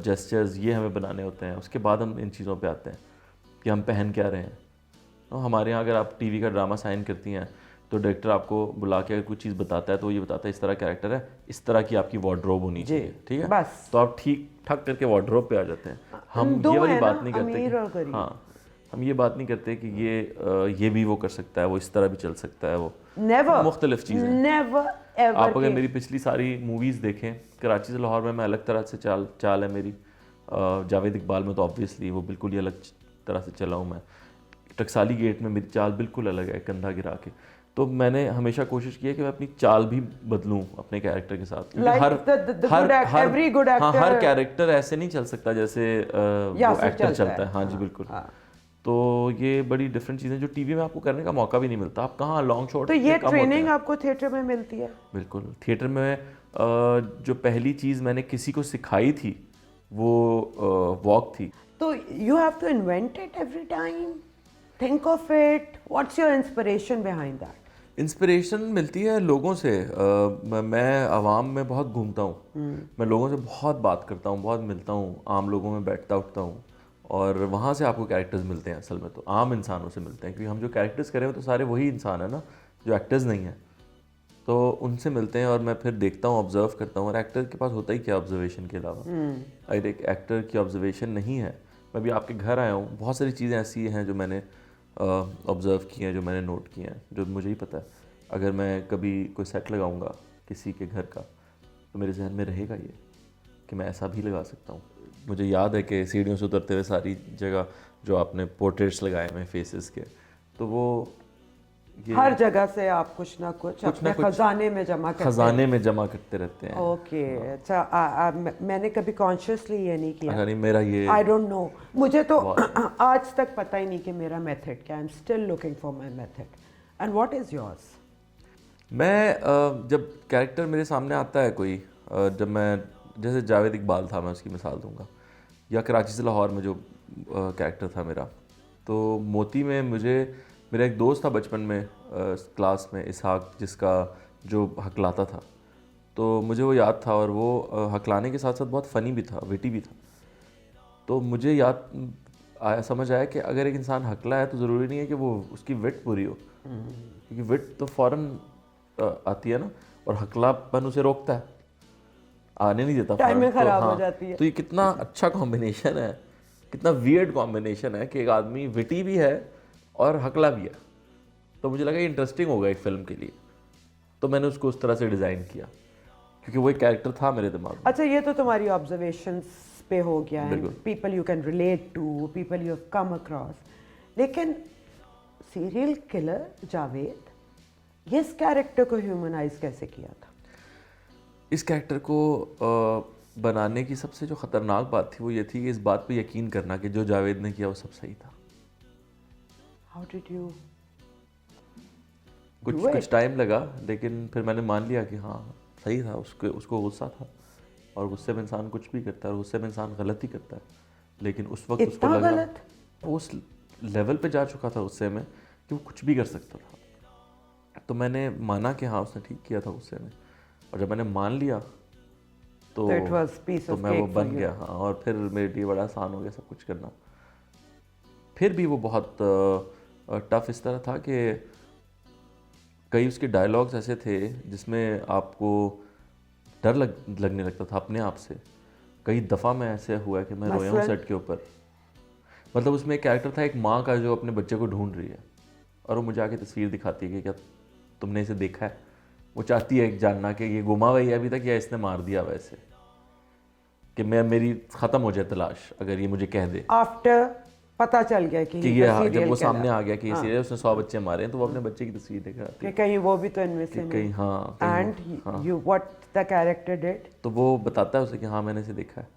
जेस्चर्स ये हमें बनाने होते हैं, उसके बाद हम इन चीज़ों पे आते हैं कि हम पहन क्या रहे हैं। तो हमारे यहाँ अगर आप टीवी का ड्रामा साइन करती हैं तो डायरेक्टर आपको बुला के अगर कुछ चीज़ बताता है तो ये बताता है इस तरह कैरेक्टर है, इस तरह की आपकी वार्डरोब होनी चाहिए, ठीक है बस। तो आप ठीक ठाक करके वार्डरोब पे आ जाते हैं। हम ये वाली बात नहीं करते कि, हाँ, हम ये बात नहीं करते कि ये भी वो कर सकता है, वो इस तरह भी चल सकता है, वो मुख्तलिफ चीज़ें। आप अगर मेरी पिछली सारी मूवीज़ देखें, कराची से लाहौर में मैं अलग तरह से चाल है मेरी, जावेद इकबाल में तो ऑब्वियसली वो बिल्कुल ही अलग तरह से चला हूँ मैं, टकसाली गेट में मेरी चाल बिल्कुल अलग है, कंधा गिरा के। तो मैंने हमेशा कोशिश की है कि मैं अपनी चाल भी बदलूं अपने कैरेक्टर के साथ, हर कैरेक्टर ऐसे नहीं चल सकता जैसे वो एक्टर चलता है। हाँ जी, बिल्कुल। तो ये बड़ी डिफरेंट चीज़ें जो टीवी में आपको करने का मौका भी नहीं मिलता। आप कहाँ लॉन्ग शॉट, तो ये ट्रेनिंग आपको थिएटर में मिलती है? बिल्कुल। थिएटर में जो पहली चीज़ मैंने किसी को सिखाई थी वो वॉक थी। तो you have to invent it every time, think of it, what's your inspiration behind that? Inspiration मिलती है लोगों से। मैं आवाम में बहुत घूमता हूँ, मैं लोगों से बहुत बात करता हूँ, बहुत मिलता हूँ, आम लोगों में बैठता उठता हूँ, और वहाँ से आपको कैरेक्टर्स मिलते हैं। असल में तो आम इंसानों से मिलते हैं, क्योंकि हम जो कैरेक्टर्स करें वो तो सारे वही इंसान है ना, जो एक्टर्स नहीं हैं। तो उनसे मिलते हैं और मैं फिर देखता हूँ, ऑब्जर्व करता हूँ। और एक्टर के पास होता ही क्या ऑब्जर्वेशन के अलावा, अगर एक एक्टर की ऑब्जर्वेशन नहीं है। मैं भी आपके घर आया हूँ, बहुत सारी चीज़ें ऐसी हैं जो मैंने ऑब्ज़र्व की हैं, जो मैंने नोट की हैं, जो मुझे ही पता है। अगर मैं कभी कोई सेट लगाऊंगा किसी के घर का, तो मेरे जहन में रहेगा ये कि मैं ऐसा भी लगा सकता हूँ। मुझे याद है कि सीढ़ियों से उतरते हुए सारी जगह जो आपने पोर्ट्रेट्स लगाए हुए फेसेस के, तो वो हर जगह से आप कुछ ना कुछ अपने खजाने में जमा करते खजाने में जमा करते रहते हैं। ओके अच्छा, मैंने कभी कॉन्शियसली ये नहीं किया। नहीं, मेरा ये आई डोंट नो, मुझे तो आज तक पता ही नहीं कि मेरा मेथड क्या है। I am still looking for my method. And what is yours? मैं जब कैरेक्टर मेरे सामने आता है कोई, जब मैं जैसे जावेद इकबाल था, मैं उसकी मिसाल दूंगा, या कराची से लाहौर में जो कैरेक्टर था मेरा, तो मोती में मेरा एक दोस्त था बचपन में क्लास में, इसहाक, जिसका जो हकलाता था। तो मुझे वो याद था, और वो हकलाने के साथ साथ बहुत फ़नी भी था, विटी भी था। तो मुझे समझ आया कि अगर एक इंसान हकला है तो ज़रूरी नहीं है कि वो उसकी विट पूरी हो, क्योंकि विट तो फ़ौरन आती है ना, और हकलापन उसे रोकता है, आने नहीं देता, टाइम में खराब हो जाती है। तो ये कितना अच्छा कॉम्बिनेशन है, कितना वियर्ड कॉम्बिनेशन है कि एक आदमी विटी भी है और हकला भी है। तो मुझे लगा ये इंटरेस्टिंग होगा एक फिल्म के लिए, तो मैंने उसको उस तरह से डिज़ाइन किया, क्योंकि वो एक कैरेक्टर था मेरे दिमाग में। अच्छा, ये तो तुम्हारी ऑब्जर्वेशंस पे हो गया है, people you can relate to, people you have come across. लेकिन सीरियल किलर जावेद, ये इस कैरेक्टर को ह्यूमनाइज कैसे किया था? इस कैरेक्टर को बनाने की सबसे जो ख़तरनाक बात थी वो ये थी कि इस बात पे यकीन करना कि जो जावेद ने किया वो सब सही था। How did you कुछ टाइम लगा, लेकिन फिर मैंने मान लिया कि हाँ सही था। उसको गुस्सा था, और गुस्से में इंसान कुछ भी करता है, और गुस्से में इंसान गलत ही करता है। लेकिन उस वक्त उसको लगा गलत? वो उस लेवल पे जा चुका था गुस्से में कि वो कुछ भी कर सकता था। तो मैंने माना कि हाँ उसने ठीक किया था गुस्से में, और जब मैंने मान लिया तो मैं वो बन गया। हाँ, और फिर मेरे लिए बड़ा आसान हो गया सब कुछ करना। फिर भी वो बहुत टफ इस तरह था कि कई उसके डायलॉग्स ऐसे थे जिसमें आपको डर लगने लगता था अपने आप से। कई दफ़ा मैं ऐसे हुआ कि मैं रोया हूँ सेट के ऊपर। मतलब उसमें एक कैरेक्टर था, एक माँ का, जो अपने बच्चे को ढूंढ रही है, और वो मुझे आके तस्वीर दिखाती है कि क्या तुमने इसे देखा है। वो चाहती है जानना कि ये गुमा हुआ है अभी तक, या इसने मार दिया वैसे, कि मेरी ख़त्म हो जाए तलाश अगर ये मुझे कह दे। आफ्टर पता चल गया कि ये जब वो सामने आ गया कि ये सीरियल उसने 100 बच्चे मारे हैं, तो वो अपने बच्चे की तस्वीर दिखा रही कि कहीं वो भी तो इनमें से कहीं। हाँ, and you what the character did, तो वो बताता है उसे कि हाँ मैंने इसे देखा है।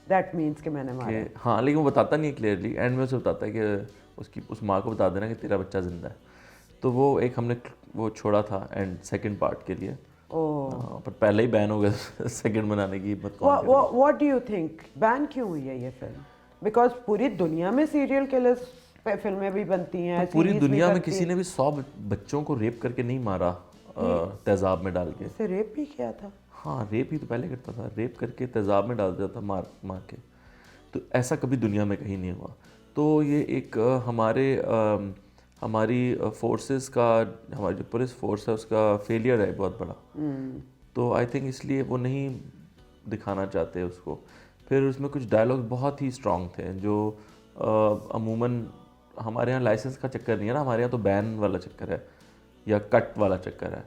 दैट मीन्स कि मैंने मारा। हाँ, लेकिन वो बताता नहीं है क्लियरली। एंड में उसे बताता है कि उस माँ को बता देना कि तेरा बच्चा जिंदा है। तो वो एक हमने वो छोड़ा था एंड सेकंड पार्ट के लिए। पर पहले ही बैन हो गया सेकंड बनाने की हिम्मत कौन करेगा। What do you think ban क्यों हुई है ये फिल्म? बिकॉज पूरी दुनिया में सीरियल किलर्स पे फिल्में भी बनती हैं, पूरी दुनिया में किसी ने भी 100 बच्चों को रेप करके नहीं मारा तेजाब में डाल के। इसे रेप भी किया था? हाँ, रेप ही तो पहले करता था, रेप करके तेजाब में डाल देता था मार के। तो ऐसा कभी दुनिया में कहीं नहीं हुआ। तो ये एक हमारी फोर्सेस का, हमारी जो पुलिस फोर्स है उसका फेलियर है बहुत बड़ा। तो आई थिंक इसलिए वो नहीं दिखाना चाहते उसको। फिर उसमें कुछ डायलॉग बहुत ही स्ट्रॉन्ग थे जो अमूमन हमारे यहाँ लाइसेंस का चक्कर नहीं है ना, हमारे यहाँ तो बैन वाला चक्कर है या कट वाला चक्कर है।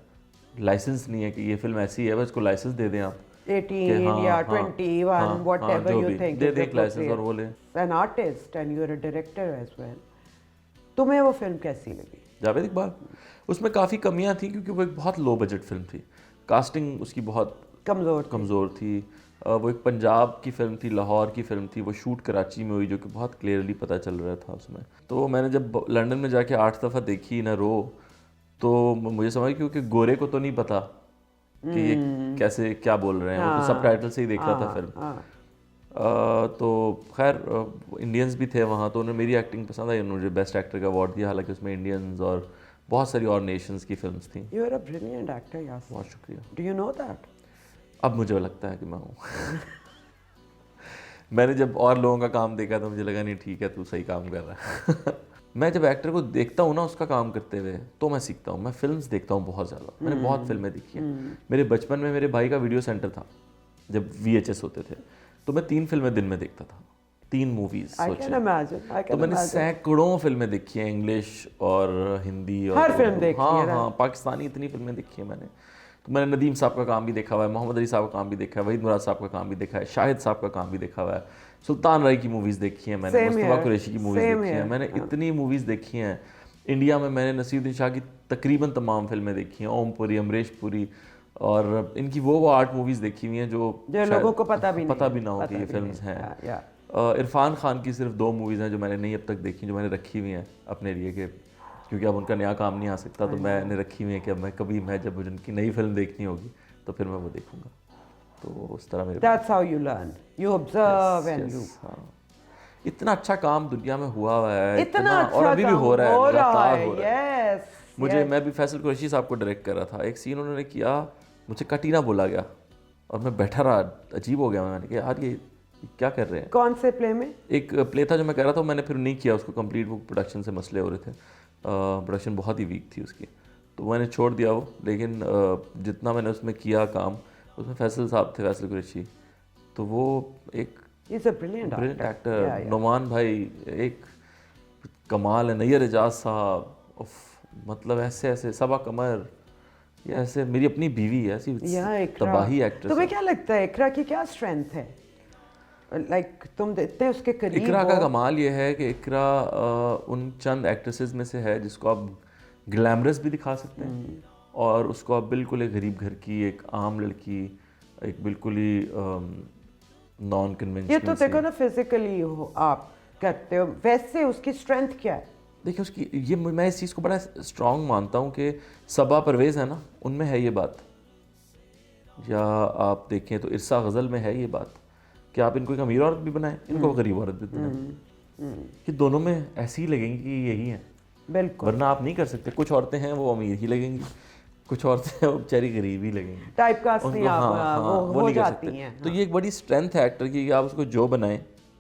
लाइसेंस नहीं है कि ये फिल्म ऐसी है बस इसको लाइसेंस दे दें आप 18 या 21 whatever you think दे दें लाइसेंस और बोले an artist and you're a director as well। तुम्हें वो फिल्म कैसी लगी? जावेद इकबाल, उसमें काफ़ी कमियां थी क्योंकि वो एक बहुत लो बजट फिल्म थी। कास्टिंग उसकी बहुत कमज़ोर थी। वो एक पंजाब की फिल्म थी, लाहौर की फिल्म थी, वो शूट कराची में हुई, जो कि बहुत क्लियरली पता चल रहा था उसमें। तो मैंने जब लंदन में जाके 8 दफ़ा देखी ना रो, तो मुझे समझ क्योंकि गोरे को तो नहीं पता कि ये कैसे क्या बोल रहे हैं। वो तो सबटाइटल से ही देख रहा था फिल्म। तो खैर इंडियंस भी थे वहाँ, तो उन्हें मेरी एक्टिंग पसंद आई, उन्होंने मुझे बेस्ट एक्टर का अवार्ड दिया। हालांकि उसमें इंडियंस और बहुत सारी और नेशंस की फिल्म्स थी। You are a brilliant actor, Yasin. बहुत शुक्रिया। Do you know that? अब मुझे लगता है कि मैं हूँ। मैंने जब और लोगों का काम देखा तो मुझे लगा नहीं ठीक है, तू सही काम कर रहा है। मैं जब एक्टर को देखता हूँ ना उसका काम करते हुए तो मैं सीखता हूँ। मैं फिल्म्स देखता हूँ बहुत ज़्यादा, मैंने बहुत फिल्में देखी हैं। मेरे बचपन में मेरे भाई का वीडियो सेंटर था, जब VHS होते थे तो मैं 3 फिल्में दिन में देखता था, 3 movies. I can imagine. I तो can मैंने imagine. सैकड़ों फिल्में देखी हैं, इंग्लिश और हिंदी और हर फिल्म उर्दू। देखी हाँ है ना? हाँ, पाकिस्तानी इतनी फिल्में देखी हैं मैंने। तो मैंने नदीम साहब का काम भी देखा हुआ है, मोहम्मद अली साहब का काम भी देखा है, वहीद मुराद साहब का काम भी देखा है, शाहिद साहब का काम भी देखा हुआ है, सुल्तान राय की मूवीज़ देखी हैं मैंने, Same मुस्तफ़ा here. कुरैशी की मूवीज़ Same देखी हैं here. मैंने, इतनी मूवीज़ देखी हैं। इंडिया में मैंने नसीरुद्दीन शाह की तकरीबन तमाम फिल्में देखी हैं, ओमपुरी, अमरीश पुरी, और इनकी वो 8 मूवीज़ देखी हुई हैं जो जो लोगों को पता भी ना हो कि ये फिल्म्स हैं। Yeah. इरफान खान की सिर्फ 2 मूवीज़ हैं जो मैंने नहीं अब तक देखी, जो मैंने रखी हुई हैं अपने लिए, कि क्योंकि अब उनका नया काम नहीं आ सकता तो मैंने रखी हुई है कि अब मैं जब मुझे उनकी नई फिल्म देखनी होगी तो फिर मैं वो देखूंगा। तो उस तरह मेरे That's how you learn. You observe and you. हाँ। इतना अच्छा काम दुनिया में हुआ है, इतना अच्छा और अभी भी हो रहा है, लगातार हो रहा है। Yes. मुझे मैं भी फैसल कुरैशी साहब को डायरेक्ट कर रहा था, एक सीन उन्होंने किया, मुझे कट ही ना बोला गया और मैं बैठा रहा, अजीब हो गया। मैंने कहा यार ये क्या कर रहे हैं। कौन से प्ले में? एक प्ले था जो मैं कह रहा था, मैंने फिर नहीं किया उसको कंप्लीट, वो प्रोडक्शन से मसले हो रहे थे, प्रोडक्शन बहुत ही वीक थी उसकी, तो मैंने छोड़ दिया वो। लेकिन जितना मैंने उसमें किया काम, उसमें फैसल साहब थे, फैसल कुरैशी, तो वो एक He's a brilliant actor. Yeah, yeah. Noman भाई एक कमाल है, नैयर एजाज साहब, मतलब ऐसे ऐसे, सबा कमर, ये ऐसे मेरी अपनी बीवी है ऐसी Yeah, इकरा. तबाही एक्ट्रेस। तुम्हें क्या लगता है इकरा की क्या स्ट्रेंथ है? Like तुम इतने उसके करीब इकरा का हो. कमाल ये है कि इकरा उन चंद एक्ट्रेसेस में से है जिसको आप ग्लैमरस भी दिखा सकते हैं और उसको आप बिल्कुल एक गरीब घर की एक आम लड़की, एक बिल्कुल ही नॉन कन्वेंशनल। ये तो देखो ना फिजिकली हो आप करते हो, वैसे उसकी स्ट्रेंथ क्या है? देखिए उसकी ये, मैं इस चीज़ को बड़ा स्ट्रॉन्ग मानता हूँ कि सबा परवेज़ है ना, उनमें है ये बात, या आप देखें तो इरसा गज़ल में है ये बात कि आप इनको एक अमीर औरत भी बनाएं, इनको गरीब औरत भी बनाएं, कि दोनों में ऐसी ही लगेंगी कि यही है, बिल्कुल। वरना आप नहीं कर सकते। कुछ औरतें हैं वो अमीर ही लगेंगी, कुछ औरतें हैं वो बेचारी गरीब ही लगेंगी, टाइप कास्ट नहीं आप वो हो नहीं कर जाती सकते। हैं। तो ये एक बड़ी स्ट्रेंथ है एक्टर की कि आप उसको जो बनाएं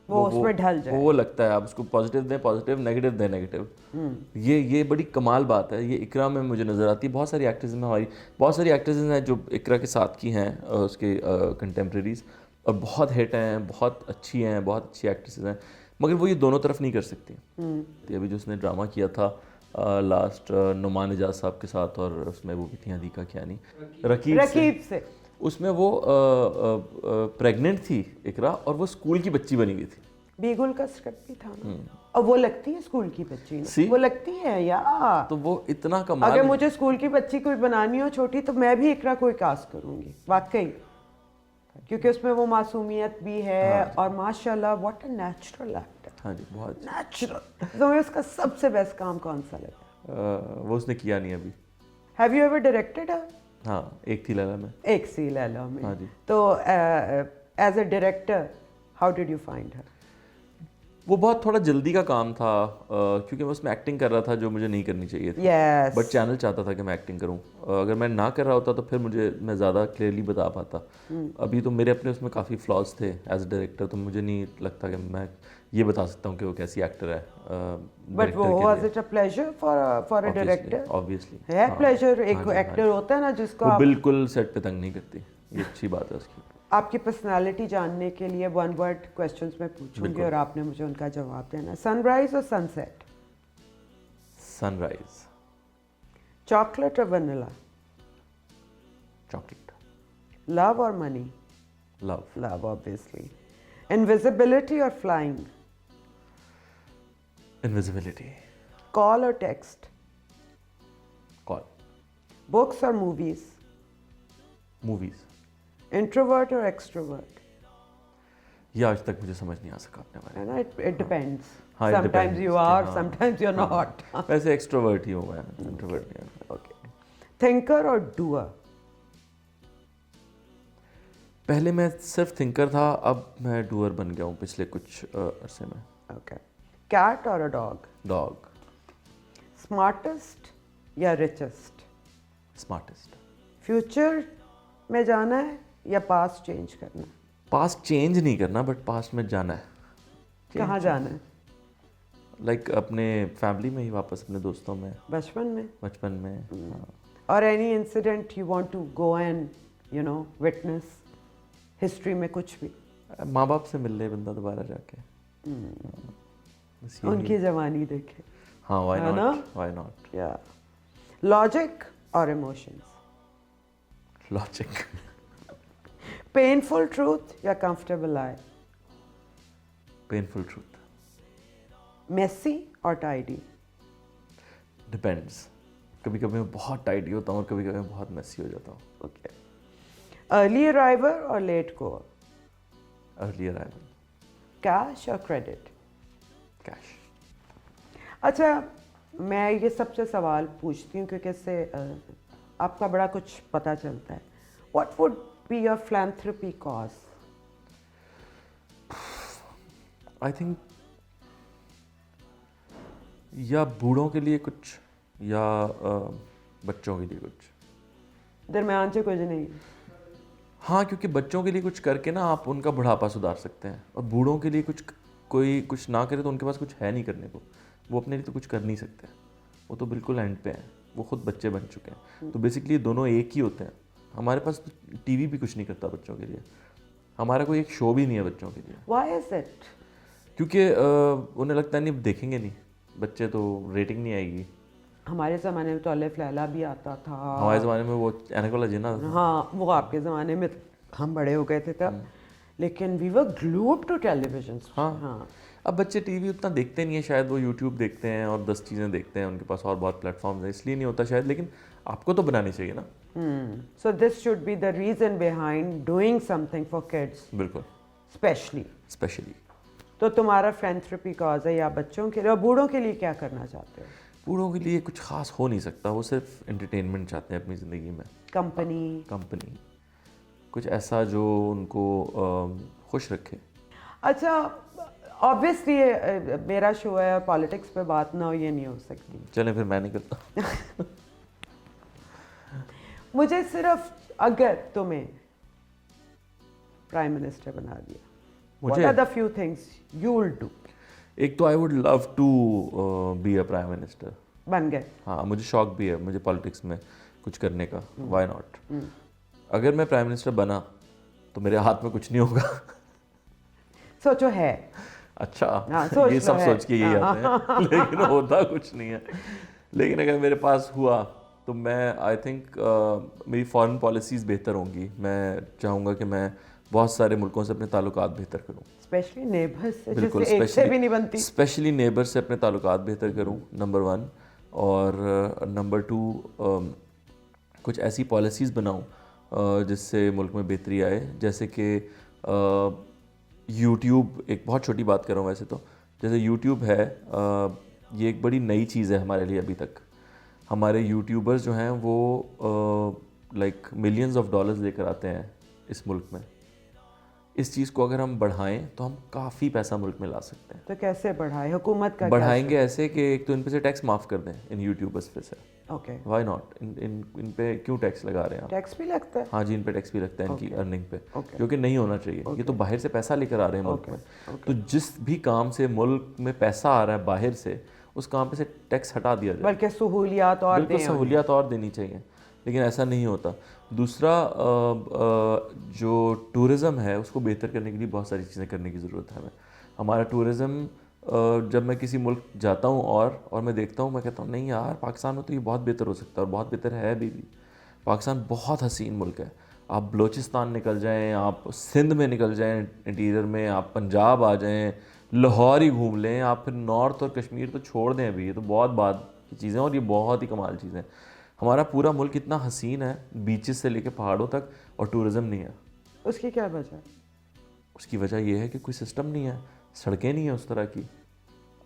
वो उसमें ढल जाए। वो लगता है, आप उसको पॉजिटिव दें पॉजिटिव, नेगेटिव दें नेगेटिव। ये बड़ी कमाल बात है। ये इकरा में मुझे नज़र आती है, बहुत सारी एक्ट्रेस में हमारी बहुत सारी एक्ट्रेसेस हैं जो इकरा के साथ की हैं, उसके कंटेम्प्रेरीज, और बहुत हिट हैं, बहुत अच्छी हैं, बहुत अच्छी एक्ट्रेसेस हैं, मगर वो ये दोनों तरफ नहीं कर सकती। तो अभी जो उसने ड्रामा किया था लास्ट नुमान एजाज साहब के साथ, और उसमें वो भी थी अदीका कियानी, रकीब से, उसमें वो प्रेग्नेंट थी इकरा और वो स्कूल की बच्ची बनी हुई थी। बीगुल का स्क्रिप्ट भी था ना, और वो लगती है स्कूल की बच्ची ना, वो लगती है यार। तो वो इतना कमाल। अगर मुझे स्कूल की बच्ची कोई बनानी हो छोटी तो मैं भी इकरा कोई कास्ट करूंगी वाकई, क्योंकि उसमें वो मासूमियत भी है। हाँ, और माशाल्लाह व्हाट अ नेचुरल एक्टर। हाँ जी, बहुत नेचुरल। तुम्हें उसका सबसे बेस्ट काम कौन सा लगा? वो उसने किया नहीं अभी। हैव यू एवर डायरेक्टेड हर? हाँ, एक थी लैला में। एक सी लैला में। हाँ जी। तो as a director how did you find her? वो बहुत थोड़ा जल्दी का काम था, क्योंकि मैं उसमें एक्टिंग कर रहा था जो मुझे नहीं करनी चाहिए थी। yes. बट चैनल चाहता था कि मैं एक्टिंग करूं। अगर मैं ना कर रहा होता तो फिर मैं ज़्यादा क्लियरली बता पाता। अभी तो मेरे अपने उसमें काफ़ी फ्लॉज थे एज अ डायरेक्टर, तो मुझे नहीं लगता कि मैं ये बता सकता हूँ कि वो कैसी एक्टर है। बट वो was it a pleasure for a director? Obviously है प्लेजर। एक एक्टर होता है ना जिसको बिल्कुल सेट पे तंग नहीं करती, ये अच्छी बात है उसकी। आपकी पर्सनालिटी जानने के लिए 1 वर्ड क्वेश्चंस में पूछूंगी और आपने मुझे उनका जवाब देना। सनराइज और सनसेट? सनराइज। चॉकलेट और वनीला? चॉकलेट। लव और money? Love. Love obviously. Invisibility और फ्लाइंग? इनविजिबिलिटी। कॉल और टेक्स्ट? कॉल। बुक्स और मूवीज? मूवीज। इंट्रोवर्ट और एक्सट्रोवर्ट? ये आज तक मुझे समझ नहीं आ सका अपने बारे में। It depends. हाँ, sometimes you are, sometimes you are not. वैसे एक्सट्रोवर्ट ही हूँ मैं, इंट्रोवर्ट नहीं हूँ। ओके। थिंकर और डूअर? पहले मैं सिर्फ थिंकर था, अब मैं डूअर बन गया हूँ पिछले कुछ अरसे में। ओके। कैट और अ डॉग? डॉग। स्मार्टेस्ट या रिचेस्ट? स्मार्टेस्ट। फ्यूचर में जाना है या पास्ट चेंज करना है? पास्ट चेंज नहीं करना, बट पास्ट में जाना है। कहाँ जाना है? लाइक अपने फैमिली में ही वापस, अपने दोस्तों में, बचपन में? बचपन में। हाँ। और any incident you want to go and witness history में कुछ भी? माँ बाप से मिल ले बंदा दोबारा जाके। बस यही। उनकी जवानी देखे। हाँ, व्हाई है नॉट, ना? Why not. या लॉजिक और इमोशंस? लॉजिक। पेनफुल ट्रूथ या comfortable lie? Painful truth. Messy और टाइडी? डिपेंड्स। कभी कभी मैं बहुत टाइडी होता हूँ और कभी कभी मैं बहुत मेसी हो जाता हूँ। ओके। अर्ली अराइवल और late goer? Early arrival. Cash और क्रेडिट? कैश। अच्छा, मैं ये सबसे सवाल पूछती हूँ क्योंकि इससे आपका बड़ा कुछ पता चलता है। What would be your philanthropy cause? I think या बूढ़ों के लिए कुछ, या बच्चों के लिए कुछ। दरम्यान से कुछ नहीं? हाँ, क्योंकि बच्चों के लिए कुछ करके ना आप उनका बुढ़ापा सुधार सकते हैं, और बूढ़ों के लिए कोई कुछ ना करे तो उनके पास कुछ है नहीं करने को। वो अपने लिए तो कुछ कर नहीं सकते, वो तो बिल्कुल एंड पे हैं, वो खुद बच्चे बन चुके हैं। तो बेसिकली दोनों एक ही होते हैं। हमारे पास तो टीवी भी कुछ नहीं करता बच्चों के लिए, हमारा कोई एक शो भी नहीं है बच्चों के लिए। Why is it? क्योंकि उन्हें लगता है नहीं देखेंगे नहीं बच्चे, तो रेटिंग नहीं आएगी। हमारे ज़माने में तो अलिफ लैला भी आता था। हमारे ज़माने में वो ऐनक वाला जिन्ना था। हाँ, वो आपके ज़माने में हम बड़े हो गए थे तब, लेकिन we were glued to television. हाँ। अब बच्चे टीवी उतना देखते नहीं है शायद, वो यूट्यूब देखते हैं और 10 चीज़ें देखते हैं, उनके पास और बहुत प्लेटफॉर्म्स हैं, इसलिए नहीं होता शायद। लेकिन आपको तो बनानी चाहिए ना। So this should be the reason behind doing something for kids बिल्कुल, स्पेशली। तो तुम्हारा philanthropy cause है या बच्चों के लिए? और बूढ़ों के लिए क्या करना चाहते हो? बूढ़ों के लिए कुछ खास हो नहीं सकता, वो सिर्फ एंटरटेनमेंट चाहते हैं अपनी ज़िंदगी में। कंपनी कुछ ऐसा जो उनको खुश रखे। अच्छा, ऑब्वियसली मेरा शो है और पॉलिटिक्स पे बात ना हो ये नहीं हो सकती। चलें फिर, मैं नहीं करता। मुझे सिर्फ अगर तुम्हें प्राइम मिनिस्टर बना दिया, मुझे what are the few things you will do? एक तो I would love to be a prime minister. बन गए? हाँ, मुझे शौक भी है मुझे पॉलिटिक्स में कुछ करने का। Why not? अगर मैं प्राइम मिनिस्टर बना तो मेरे हाथ में कुछ नहीं होगा। सोचो है। अच्छा, सोच ये लो सब है। सोच के यही आते हैं, लेकिन होता कुछ नहीं है। लेकिन अगर मेरे पास हुआ तो मैं आई थिंक मेरी फॉरेन पॉलिसीज़ बेहतर होंगी। मैं चाहूँगा कि मैं बहुत सारे मुल्कों से अपने ताल्लुकात बेहतर करूँ, स्पेशली नेबर्स से, बिल्कुल, जिससे एक से भी नहीं बनती। स्पेशली नेबर से अपने ताल्लुकात बेहतर करूँ, नंबर 1। और नंबर 2, कुछ ऐसी पॉलिसीज़ बनाऊँ जिससे मुल्क में बेहतरी आए। जैसे कि यूट्यूब, एक बहुत छोटी बात कर रहा हूँ वैसे तो, जैसे यूट्यूब है, ये एक बड़ी नई चीज़ है हमारे लिए अभी तक। हमारे यूट्यूबर्स जो हैं वो लाइक मिलियंस ऑफ डॉलर्स लेकर आते हैं इस मुल्क में। इस चीज़ को अगर हम बढ़ाएं तो हम काफ़ी पैसा मुल्क में ला सकते हैं। तो कैसे बढ़ाए? हुकूमत का बढ़ाएंगे ऐसे कि एक तो इन पे से टैक्स माफ़ कर दें, इन यूट्यूबर्स पे से। ओके। Why not? इन पे क्यों टैक्स लगा रहे हैं आप? टैक्स भी लगता है? हाँ जी, इन पे टैक्स भी लगता है इनकी अर्निंग पे, Okay. जो कि नहीं होना चाहिए। ये तो बाहर से पैसा लेकर आ रहे हैं मुल्क में। तो जिस भी काम से मुल्क में पैसा आ रहा है बाहर से, उस काम पे से टैक्स हटा दिया जाए। बल्कि सहूलियात और बिल्कुल, दें सहूलियात और देनी चाहिए, लेकिन ऐसा नहीं होता। दूसरा, जो टूरिज़्म है उसको बेहतर करने के लिए बहुत सारी चीज़ें करने की ज़रूरत है हमें। हमारा टूरिज़्म, जब मैं किसी मुल्क जाता हूँ और मैं देखता हूँ, मैं कहता हूँ नहीं यार, पाकिस्तान में तो ये बहुत बेहतर हो सकता है, और बहुत बेहतर है अभी भी। पाकिस्तान बहुत हसीन मुल्क है। आप बलूचिस्तान निकल जाएँ, आप सिंध में निकल जाएँ इंटीरियर में, आप पंजाब आ जाएँ, लाहौर ही घूम लें, आप फिर नॉर्थ और कश्मीर तो छोड़ दें अभी, ये तो बहुत बाद की चीज़ें, और ये बहुत ही कमाल चीज़ें। हमारा पूरा मुल्क इतना हसीन है, बीचेस से लेकर पहाड़ों तक, और टूरिज़्म नहीं है। उसकी क्या वजह? उसकी वजह यह है कि कोई सिस्टम नहीं है, सड़कें नहीं है उस तरह की,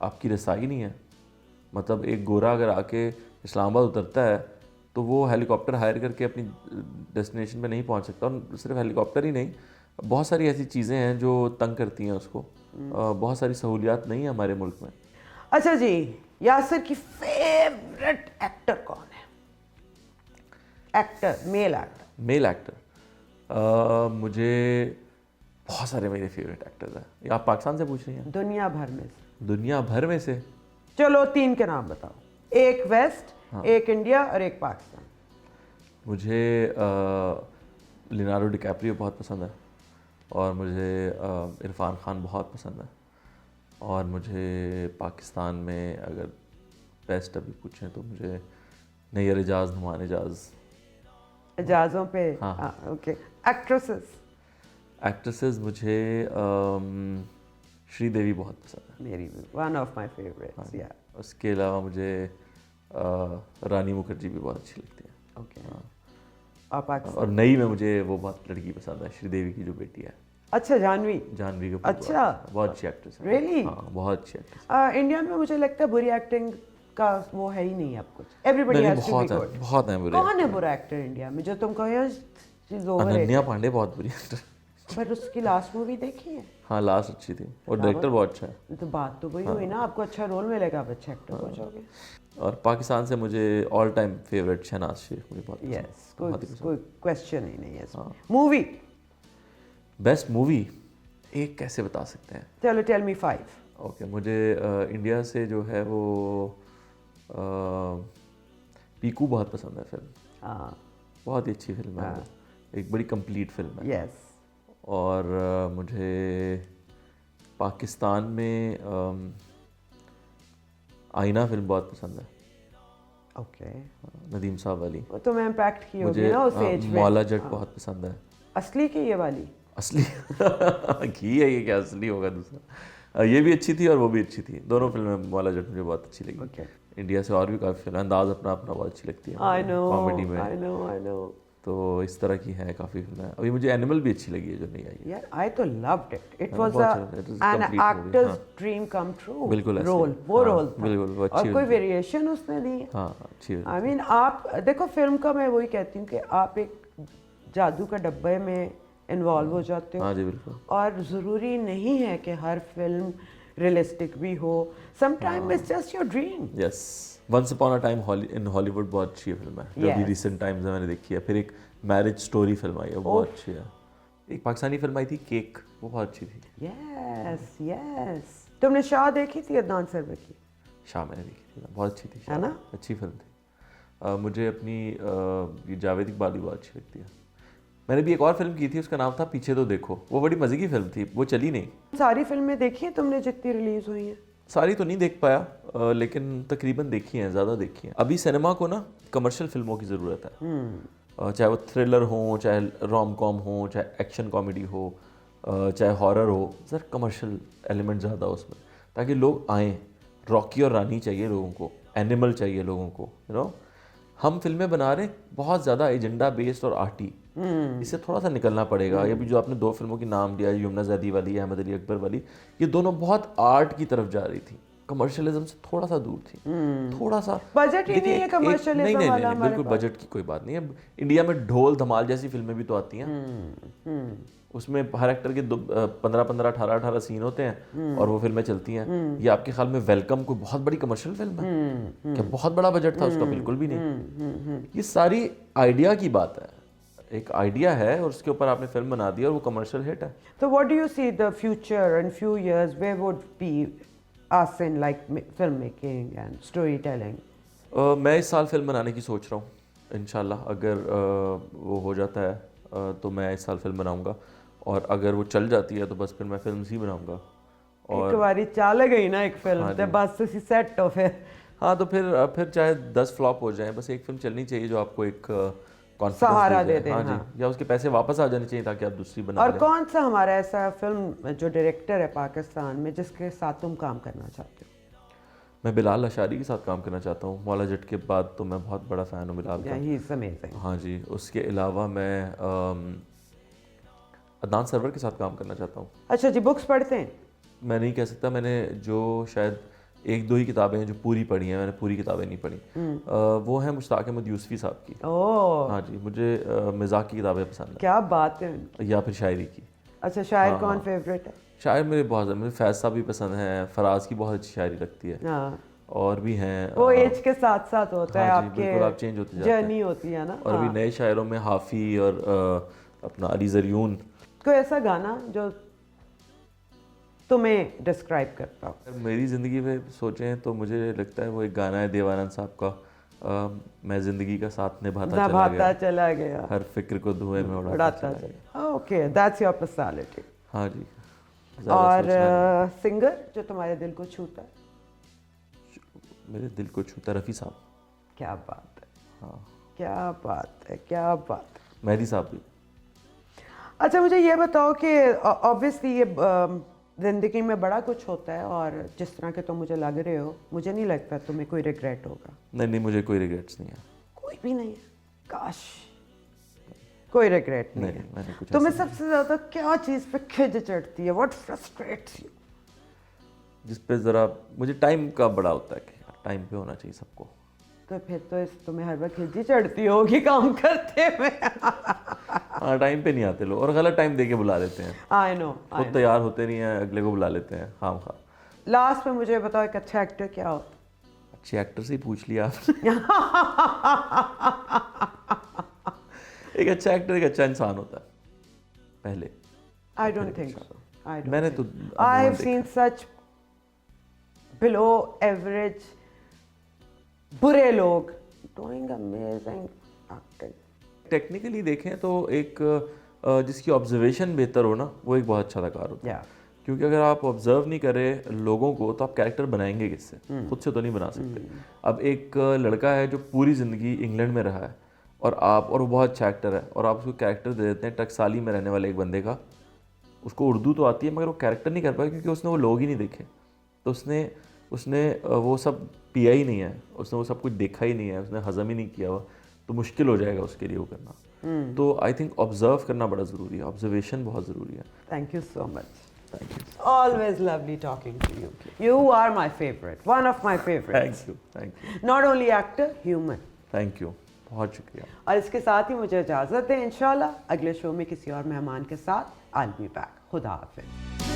आपकी रसाई नहीं है। मतलब एक गोरा अगर आके इस्लामाबाद उतरता है तो वो हेलीकॉप्टर हायर करके अपनी डेस्टिनेशन पे नहीं पहुंच सकता। और सिर्फ हेलीकॉप्टर ही नहीं, बहुत सारी ऐसी चीज़ें हैं जो तंग करती हैं उसको। बहुत सारी सहूलियात नहीं है हमारे मुल्क में। अच्छा जी, यासिर की फेवरेट एक्टर कौन है? Actor, male actor. Male actor, मुझे बहुत सारे मेरे फेवरेट एक्टर्स हैं। ये आप पाकिस्तान से पूछ रही हैं? दुनिया भर में से। दुनिया भर में से? चलो 3 के नाम बताओ, एक वेस्ट, एक इंडिया और एक पाकिस्तान। मुझे लियोनार्डो डिकैप्रियो बहुत पसंद है, और मुझे इरफान खान बहुत पसंद है, और मुझे पाकिस्तान में अगर बेस्ट अभी पूछें तो मुझे नैयर एजाज, नुमान एजाज। एजाजों पे? हाँ। ओके। एक्ट्रेसेस? एक्ट्रेसेस मुझे श्रीदेवी बहुत पसंद है। मेरी भी, वन ऑफ माय फेवरेट्स। या उसके अलावा मुझे रानी मुखर्जी भी बहुत अच्छी लगती है। ओके। और पाकिस्तान? और नई में मुझे वो बहुत लड़की पसंद है, श्रीदेवी की जो बेटी है, अच्छा, जानवी। जानवी कपूर। अच्छा। बहुत अच्छी एक्ट्रेस है। Really? हाँ, बहुत अच्छी एक्ट्रेस। इंडिया में मुझे लगता है बुरी एक्टिंग का वो है ही नहीं अब कुछ। एवरीबॉडी हैज टू बी बहुत गुड। है, बहुत है बुरे। कौन है बुरा एक्टर इंडिया में जो तुम कहो यार she is over? Ananya Pandey बहुत बुरी एक्टर। बट उसकी लास्ट मूवी देखी है? हाँ, लास्ट अच्छी थी, और डायरेक्टर बहुत अच्छा है। तो बात तो वही हुई ना, आपको अच्छा रोल मिलेगा, आप अच्छे एक्टर हो जाओगे। और पाकिस्तान से मुझे all time favourite Shahnaz Sheikh मुझे बहुत पसंद है। यस, बहुत ही पसंद। कोई क्वेश्चन ही नहीं है। मूवी? बेस्ट मूवी एक कैसे बता सकते हैं? चलो टेल मी 5। ओके, मुझे इंडिया से जो है वो पीकू बहुत पसंद है फिल्म। हाँ। बहुत ही अच्छी फिल्म है वो। एक बड़ी कंप्लीट फिल्म है। यस। और मुझे पाकिस्तान में आईना फिल्म बहुत पसंद है। ओके। नदीम साहब वाली। वो तो मैं इम्पैक्ट की होगी मुझे ना उस एज में। मौला जट बहुत पसंद है। असली की ये वाली? असली घी है ये, क्या असली होगा दूसरा। ये भी अच्छी थी और वो भी अच्छी थी, दोनों फिल्में मौला जट मुझे बहुत अच्छी लगी। ओके। इंडिया से और भी काफ़ी फिल्म, अंदाज अपना अपना बहुत अच्छी लगती है आई नो, कॉमेडी में। I know. तो इस तरह की है काफ़ी फिल्में। अभी मुझे एनिमल भी अच्छी लगी है जो नहीं आई है। यार आई तो लव्ड इट। इट वाज बहुत अच्छा, it is an complete movie, actors dream come true. बिल्कुल ऐसे। रोल, वो हाँ, रोल था। बिल्कुल, वो अच्छी और कोई फिल्म थी। वेरिएशन उसने दी है। हाँ, अच्छी है। आई मीन आप देखो, फिल्म का मैं वही कहती हूँ कि आप एक जादू का डब्बे में इन्वॉल्व हो जाते हो। हाँ जी, बिल्कुल। और ज़रूरी नहीं है कि हर फिल्म रियलिस्टिक भी हो। Sometime it's just your dream. Yes. Once upon a time in Hollywood बहुत अच्छी फिल्म है, जो अभी Yes. रिसेंट टाइम्स में मैंने देखी है। फिर एक मैरिज स्टोरी फिल्म आई है, वो बहुत अच्छी है। एक पाकिस्तानी फिल्म आई थी केक, वो बहुत अच्छी थी। Yes, yes. तुमने शाह देखी थी अदनान सरवर की? शाह मैंने देखी थी, बहुत अच्छी थी। है ना? अच्छी फिल्म थी। मुझे अपनी ये जावेद इकबाली बहुत अच्छी लगती है। मैंने भी एक और फिल्म की थी, उसका नाम था पीछे तो देखो, वो बड़ी मज़े की फिल्म थी, वो चली नहीं। सारी फिल्में देखी हैं तुमने जितनी रिलीज हुई हैं? सारी तो नहीं देख पाया, लेकिन तकरीबन देखी हैं, ज़्यादा देखी हैं। अभी सिनेमा को ना कमर्शियल फिल्मों की ज़रूरत है। चाहे वो थ्रिलर हो, चाहे रोम कॉम हो, चाहे एक्शन कॉमेडी हो, चाहे हॉरर हो, सर कमर्शियल एलिमेंट ज़्यादा उसमें, ताकि लोग आएँ। रॉकी और रानी चाहिए लोगों को, एनिमल चाहिए लोगों को, यू नो। हम फिल्में बना रहे बहुत ज़्यादा एजेंडा बेस्ड और आर्टी। इससे थोड़ा सा निकलना पड़ेगा। ये भी जो आपने 2 फिल्मों की नाम दिया, यमुना ज़ैदी वाली, अहमद अली अकबर वाली, ये दोनों बहुत आर्ट की तरफ जा रही थी, कमर्शियलिज्म से थोड़ा सा दूर थी। थोड़ा सा बजट ही देखिए, नहीं है कमर्शियलिज्म नहीं, वाला हमारे बिल्कुल पास। बजट की कोई बात नहीं है। इंडिया में ढोल धमाल जैसी फिल्में भी तो आती हैं। उसमें हर एक्टर के 15-15, 18-18 सीन होते हैं और वो फिल्में चलती हैं। ये आपके ख्याल में वेलकम कोई बहुत बड़ी कमर्शियल फिल्म है क्या? बहुत बड़ा बजट था उसका? बिल्कुल भी नहीं। ये सारी आइडिया की बात है। एक आइडिया है और उसके ऊपर आपने फिल्म बना दी और वो कमर्शियल हिट है। So what do you see the future in few years? Where would be us in like filmmaking and storytelling? मैं इस साल फिल्म बनाने की सोच रहा हूँ। इंशाल्लाह अगर वो हो जाता है तो मैं इस साल फिल्म बनाऊंगा, और अगर वो चल जाती है तो बस फिर मैं फिल्म ही बनाऊंगा। एक बारी चल गई ना एक फिल्म, हाँ तो बस उसी सेट हो फिर। हाँ, तो फिर चाहे 10 फ्लॉप हो जाए, बस एक फिल्म चलनी चाहिए जो आपको एक कॉन्फिडेंस सहारा दे दे। हाँ जी, या उसके पैसे वापस आ जाने चाहिए ताकि आप दूसरी बना और लें। कौन सा हमारा ऐसा फिल्म जो डायरेक्टर है पाकिस्तान में जिसके साथ तुम काम करना चाहते हो? मैं बिलाल अशारी के साथ काम करना चाहता हूँ। मौला जट के बाद तो मैं बहुत बड़ा फ़ैन हूँ बिलाल का। He is amazing. हाँ जी, उसके अलावा मैं अदनान सरवर के साथ काम करना चाहता हूँ। अच्छा जी, बुक्स पढ़ते हैं? मैं नहीं कह सकता, मैंने जो शायद 1-2 ही किताबें हैं जो पूरी पढ़ी हैं, मैंने पूरी किताबें नहीं पढ़ी। वो है मुश्ताक अहमद यूसुफी साहब की। ओह, हाँ जी, मुझे मजाक की किताबें पसंद क्या बात है। हैं, या फिर शायरी की। अच्छा, शायर कौन फेवरेट है? शायर मेरे बहुत, मुझे फैज़ साहब भी पसंद हैं, फराज की बहुत अच्छी शायरी लगती है। हाँ, और भी हैं। वो एज के साथ साथ होता है, हाँ जी, बिल्कुल, आप change होते आपके जाते हैं। जर्नी होती है ना। और अभी नए शायरों में हाफी और अपना अली ज़रियून। कोई ऐसा गाना जो तुम्हें डिस्क्राइब करता हो? अगर मेरी ज़िंदगी में सोचें तो मुझे लगता है वो एक गाना है देवानंद साहब का, मैं ज़िंदगी का साथ निभाता चला गया, हर फिक्र को धुएं में उड़ाता चला। Okay, that's your personality. हाँ जी। और सिंगर जो तुम्हारे दिल को छूता है? मेरे दिल को छूता रफ़ी साहब। क्या बात है, हाँ, क्या बात है, क्या बात है। मेहदी साहब भी। अच्छा, मुझे ये बताओ कि ऑब्वियसली ये ज़िंदगी में बड़ा कुछ होता है, और जिस तरह के तुम मुझे लग रहे हो, मुझे नहीं लगता तुम्हें कोई रिग्रेट होगा। नहीं, मुझे कोई रिग्रेट्स नहीं है। कोई भी नहीं है? काश कोई रिग्रेट नहीं है। मैंने कुछ तुम्हें ऐसा सबसे ज़्यादा क्या चीज़ पे खिज चढ़ती है? What frustrates you? जिस पे ज़रा मुझे टाइम का बड़ा होता है कि टाइम पे होना चाहिए सबको। तो फिर तो तुम्हें हर वक्त खिज ही चढ़ती होगी काम करते हुए। हाँ, टाइम पे नहीं आते लोग और गलत टाइम दे के बुला लेते हैं। I know. खुद तैयार होते नहीं हैं, अगले को बुला लेते हैं। हाँ हाँ। लास्ट में मुझे बताओ, एक अच्छा एक्टर क्या होता है? अच्छे एक्टर से ही पूछ लिया आपने। एक अच्छा एक्टर एक अच्छा इंसान होता है पहले। I don't think so. मैंने तो I have seen such below average बुरे लोग डूइंग अमेजिंग एक्टिंग। टेक्निकली देखें तो एक जिसकी ऑब्जर्वेशन बेहतर हो ना, वो एक बहुत अच्छा अदाकार होता है। Yeah. क्योंकि अगर आप ऑब्जर्व नहीं करें लोगों को तो आप कैरेक्टर बनाएंगे किससे? खुद से तो नहीं बना सकते। अब एक लड़का है जो पूरी ज़िंदगी इंग्लैंड में रहा है और वो बहुत अच्छा एक्टर है, और आप उसको कैरेक्टर दे देते हैं टकसाली में रहने वाले एक बंदे का। उसको उर्दू तो आती है मगर वो कैरेक्टर नहीं कर पाया क्योंकि उसने वो लोग ही नहीं देखे। तो उसने वो सब पिया ही नहीं है, उसने वो सब कुछ देखा ही नहीं है, उसने हज़म ही नहीं किया हुआ, तो मुश्किल हो जाएगा उसके लिए वो करना। तो आई थिंक ऑब्जर्व करना बड़ा ज़रूरी है, ऑब्जर्वेशन बहुत ज़रूरी है। Thank you so much. Thank you. Always lovely talking to you. You are my favorite, one of my favorites. Thank you. Not only actor, human. Thank you, बहुत शुक्रिया। और इसके साथ ही मुझे इजाज़त दें। इंशाल्लाह अगले शो में किसी और मेहमान के साथ I'll be back. खुदा हाफिज़।